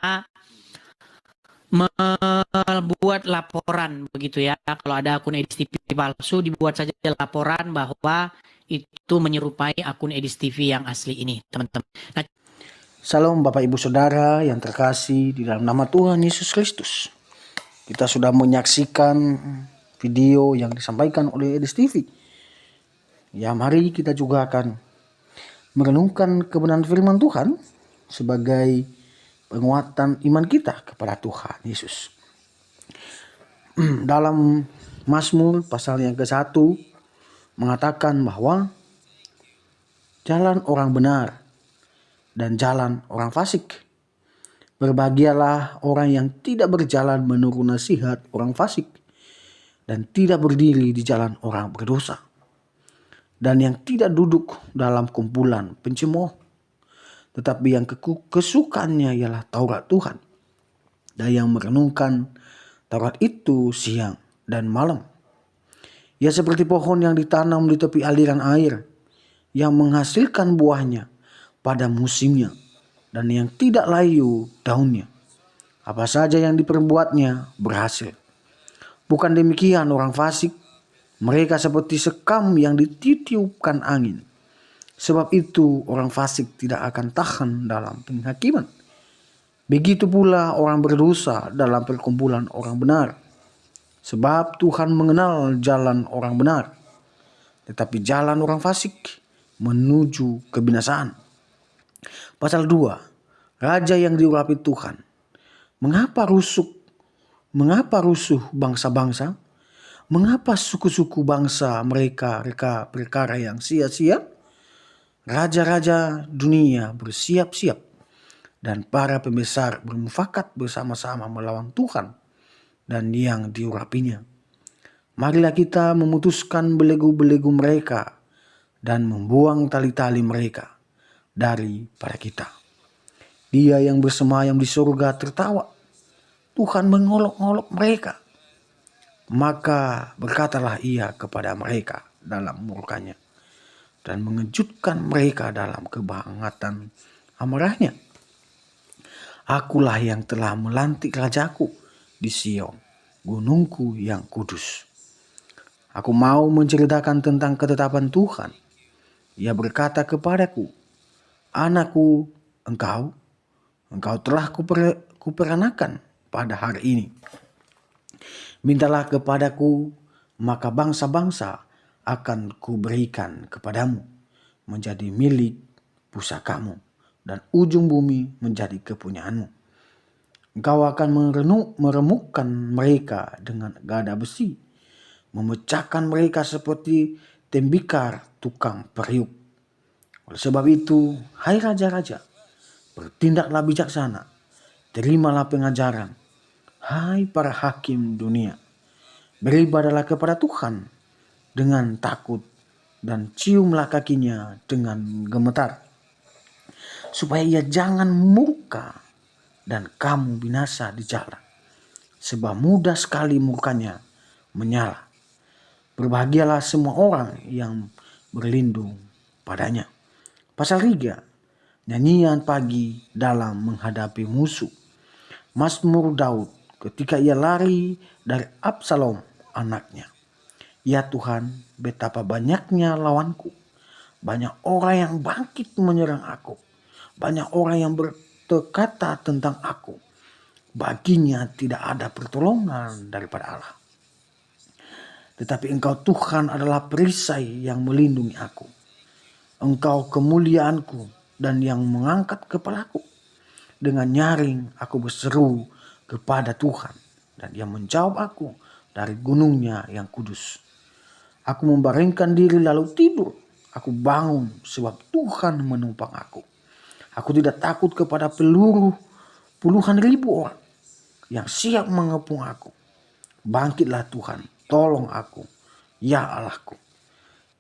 membuat laporan begitu ya. Kalau ada akun Edis TV palsu, dibuat saja laporan bahwa itu menyerupai akun Edis TV yang asli ini, teman-teman. Nah, Salam Bapak Ibu Saudara yang terkasih di dalam nama Tuhan Yesus Kristus. Kita sudah menyaksikan video yang disampaikan oleh Edis TV. Ya, mari kita juga akan merenungkan kebenaran firman Tuhan sebagai penguatan iman kita kepada Tuhan Yesus. Dalam Mazmur pasal yang ke-1 mengatakan bahwa jalan orang benar dan jalan orang fasik. Berbahagialah orang yang tidak berjalan menurut nasihat orang fasik dan tidak berdiri di jalan orang berdosa, dan yang tidak duduk dalam kumpulan pencemooh, tetapi yang kesukaannya ialah Taurat Tuhan, dan yang merenungkan Taurat itu siang dan malam. Ia seperti pohon yang ditanam di tepi aliran air, yang menghasilkan buahnya pada musimnya, dan yang tidak layu daunnya. Apa saja yang diperbuatnya berhasil. Bukan demikian orang fasik, mereka seperti sekam yang ditiupkan angin. Sebab itu orang fasik tidak akan tahan dalam penghakiman. Begitu pula orang berdosa dalam perkumpulan orang benar. Sebab Tuhan mengenal jalan orang benar, tetapi jalan orang fasik menuju kebinasaan. Pasal 2, Raja yang diurapi Tuhan. Mengapa rusuh bangsa-bangsa? Mengapa suku-suku bangsa mereka perkara yang sia-sia? Raja-raja dunia bersiap-siap, dan para pembesar bermufakat bersama-sama melawan Tuhan dan yang diurapinya. Marilah kita memutuskan belenggu-belenggu mereka dan membuang tali-tali mereka daripada kita. Dia yang bersemayam di surga tertawa. Tuhan mengolok-olok mereka. Maka berkatalah ia kepada mereka dalam murkanya, dan mengejutkan mereka dalam kebangatan amarahnya. Akulah yang telah melantik rajaku di Sion, gunungku yang kudus. Aku mau menceritakan tentang ketetapan Tuhan. Ia berkata kepadaku, anakku, engkau telah kuperanakan pada hari ini. Mintalah kepadaku, maka bangsa-bangsa akan kuberikan kepadamu menjadi milik pusakamu, dan ujung bumi menjadi kepunyaanmu. Engkau akan meremukkan mereka dengan gada besi, memecahkan mereka seperti tembikar tukang periuk. Oleh sebab itu, hai raja-raja, bertindaklah bijaksana, terimalah pengajaran, hai para hakim dunia, beribadahlah kepada Tuhan dengan takut dan ciumlah kakinya dengan gemetar, supaya ia jangan murka dan kamu binasa di jalan, sebab mudah sekali murkanya menyala. Berbahagialah semua orang yang berlindung padanya. Pasal 3, nyanyian pagi dalam menghadapi musuh. Mazmur Daud ketika ia lari dari Absalom anaknya. Ya Tuhan, betapa banyaknya lawanku. Banyak orang yang bangkit menyerang aku. Banyak orang yang berkata tentang aku. Baginya tidak ada pertolongan daripada Allah. Tetapi Engkau Tuhan adalah perisai yang melindungi aku. Engkau kemuliaanku dan yang mengangkat kepalaku. Dengan nyaring aku berseru kepada Tuhan, dan Dia menjawab aku dari gunungnya yang kudus. Aku membaringkan diri lalu tidur. Aku bangun sebab Tuhan menumpang aku. Aku tidak takut kepada peluru puluhan ribu orang yang siap mengepung aku. Bangkitlah Tuhan, tolong aku, ya Allahku.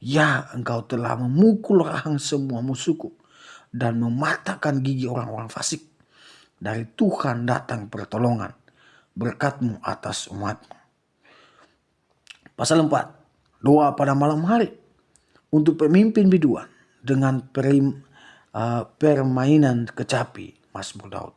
Ya, Engkau telah memukul rahang semua musuhku dan mematahkan gigi orang-orang fasik. Dari Tuhan datang pertolongan, berkat-Mu atas umat-Mu. Pasal 4, doa pada malam hari untuk pemimpin biduan dengan permainan kecapi. Mazmur Daud.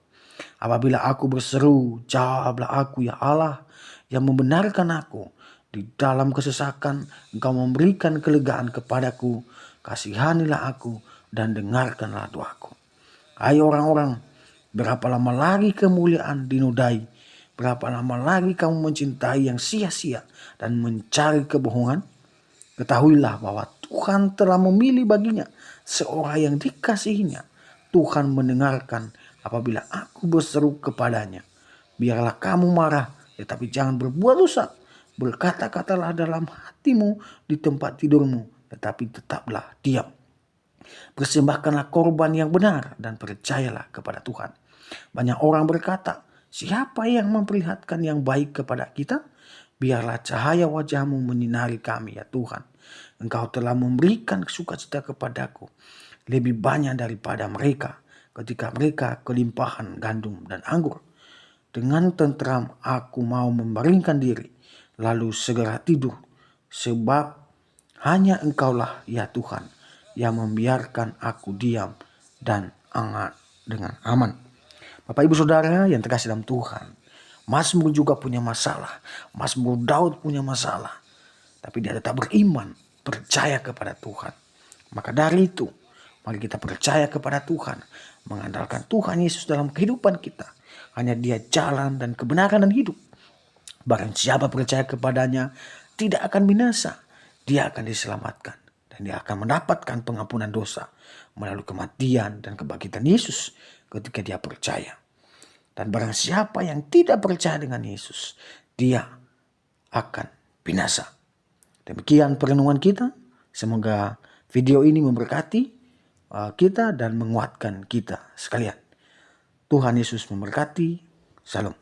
Apabila aku berseru, jawablah aku ya Allah yang membenarkan aku. Di dalam kesesakan Engkau memberikan kelegaan kepadaku. Kasihanilah aku dan dengarkanlah doaku. Hai orang-orang, berapa lama lagi kemuliaan dinodai? Berapa lama lagi kamu mencintai yang sia-sia dan mencari kebohongan? Ketahuilah bahwa Tuhan telah memilih baginya seorang yang dikasihinya. Tuhan mendengarkan apabila aku berseru kepadanya. Biarlah kamu marah, tetapi jangan berbuat dosa. Berkata-katalah dalam hatimu di tempat tidurmu, tetapi tetaplah diam. Persembahkanlah korban yang benar dan percayalah kepada Tuhan. Banyak orang berkata, siapa yang memperlihatkan yang baik kepada kita? Biarlah cahaya wajah-Mu menyinari kami ya Tuhan. Engkau telah memberikan sukacita kepadaku lebih banyak daripada mereka ketika mereka kelimpahan gandum dan anggur. Dengan tenteram aku mau membaringkan diri, lalu segera tidur, sebab hanya Engkaulah ya Tuhan yang membiarkan aku diam dan hangat dengan aman. Bapak Ibu Saudara yang terkasih dalam Tuhan, Mazmur juga punya masalah. Mazmur Daud punya masalah, tapi dia tetap beriman, percaya kepada Tuhan. Maka dari itu, mari kita percaya kepada Tuhan, mengandalkan Tuhan Yesus dalam kehidupan kita. Hanya Dia jalan dan kebenaran dan hidup. Barang siapa percaya kepadanya tidak akan binasa, dia akan diselamatkan. Dan dia akan mendapatkan pengampunan dosa melalui kematian dan kebangkitan Yesus ketika dia percaya. Dan barang siapa yang tidak percaya dengan Yesus, dia akan binasa. Demikian perenungan kita. Semoga video ini memberkati kita dan menguatkan kita sekalian. Tuhan Yesus memberkati. Salam.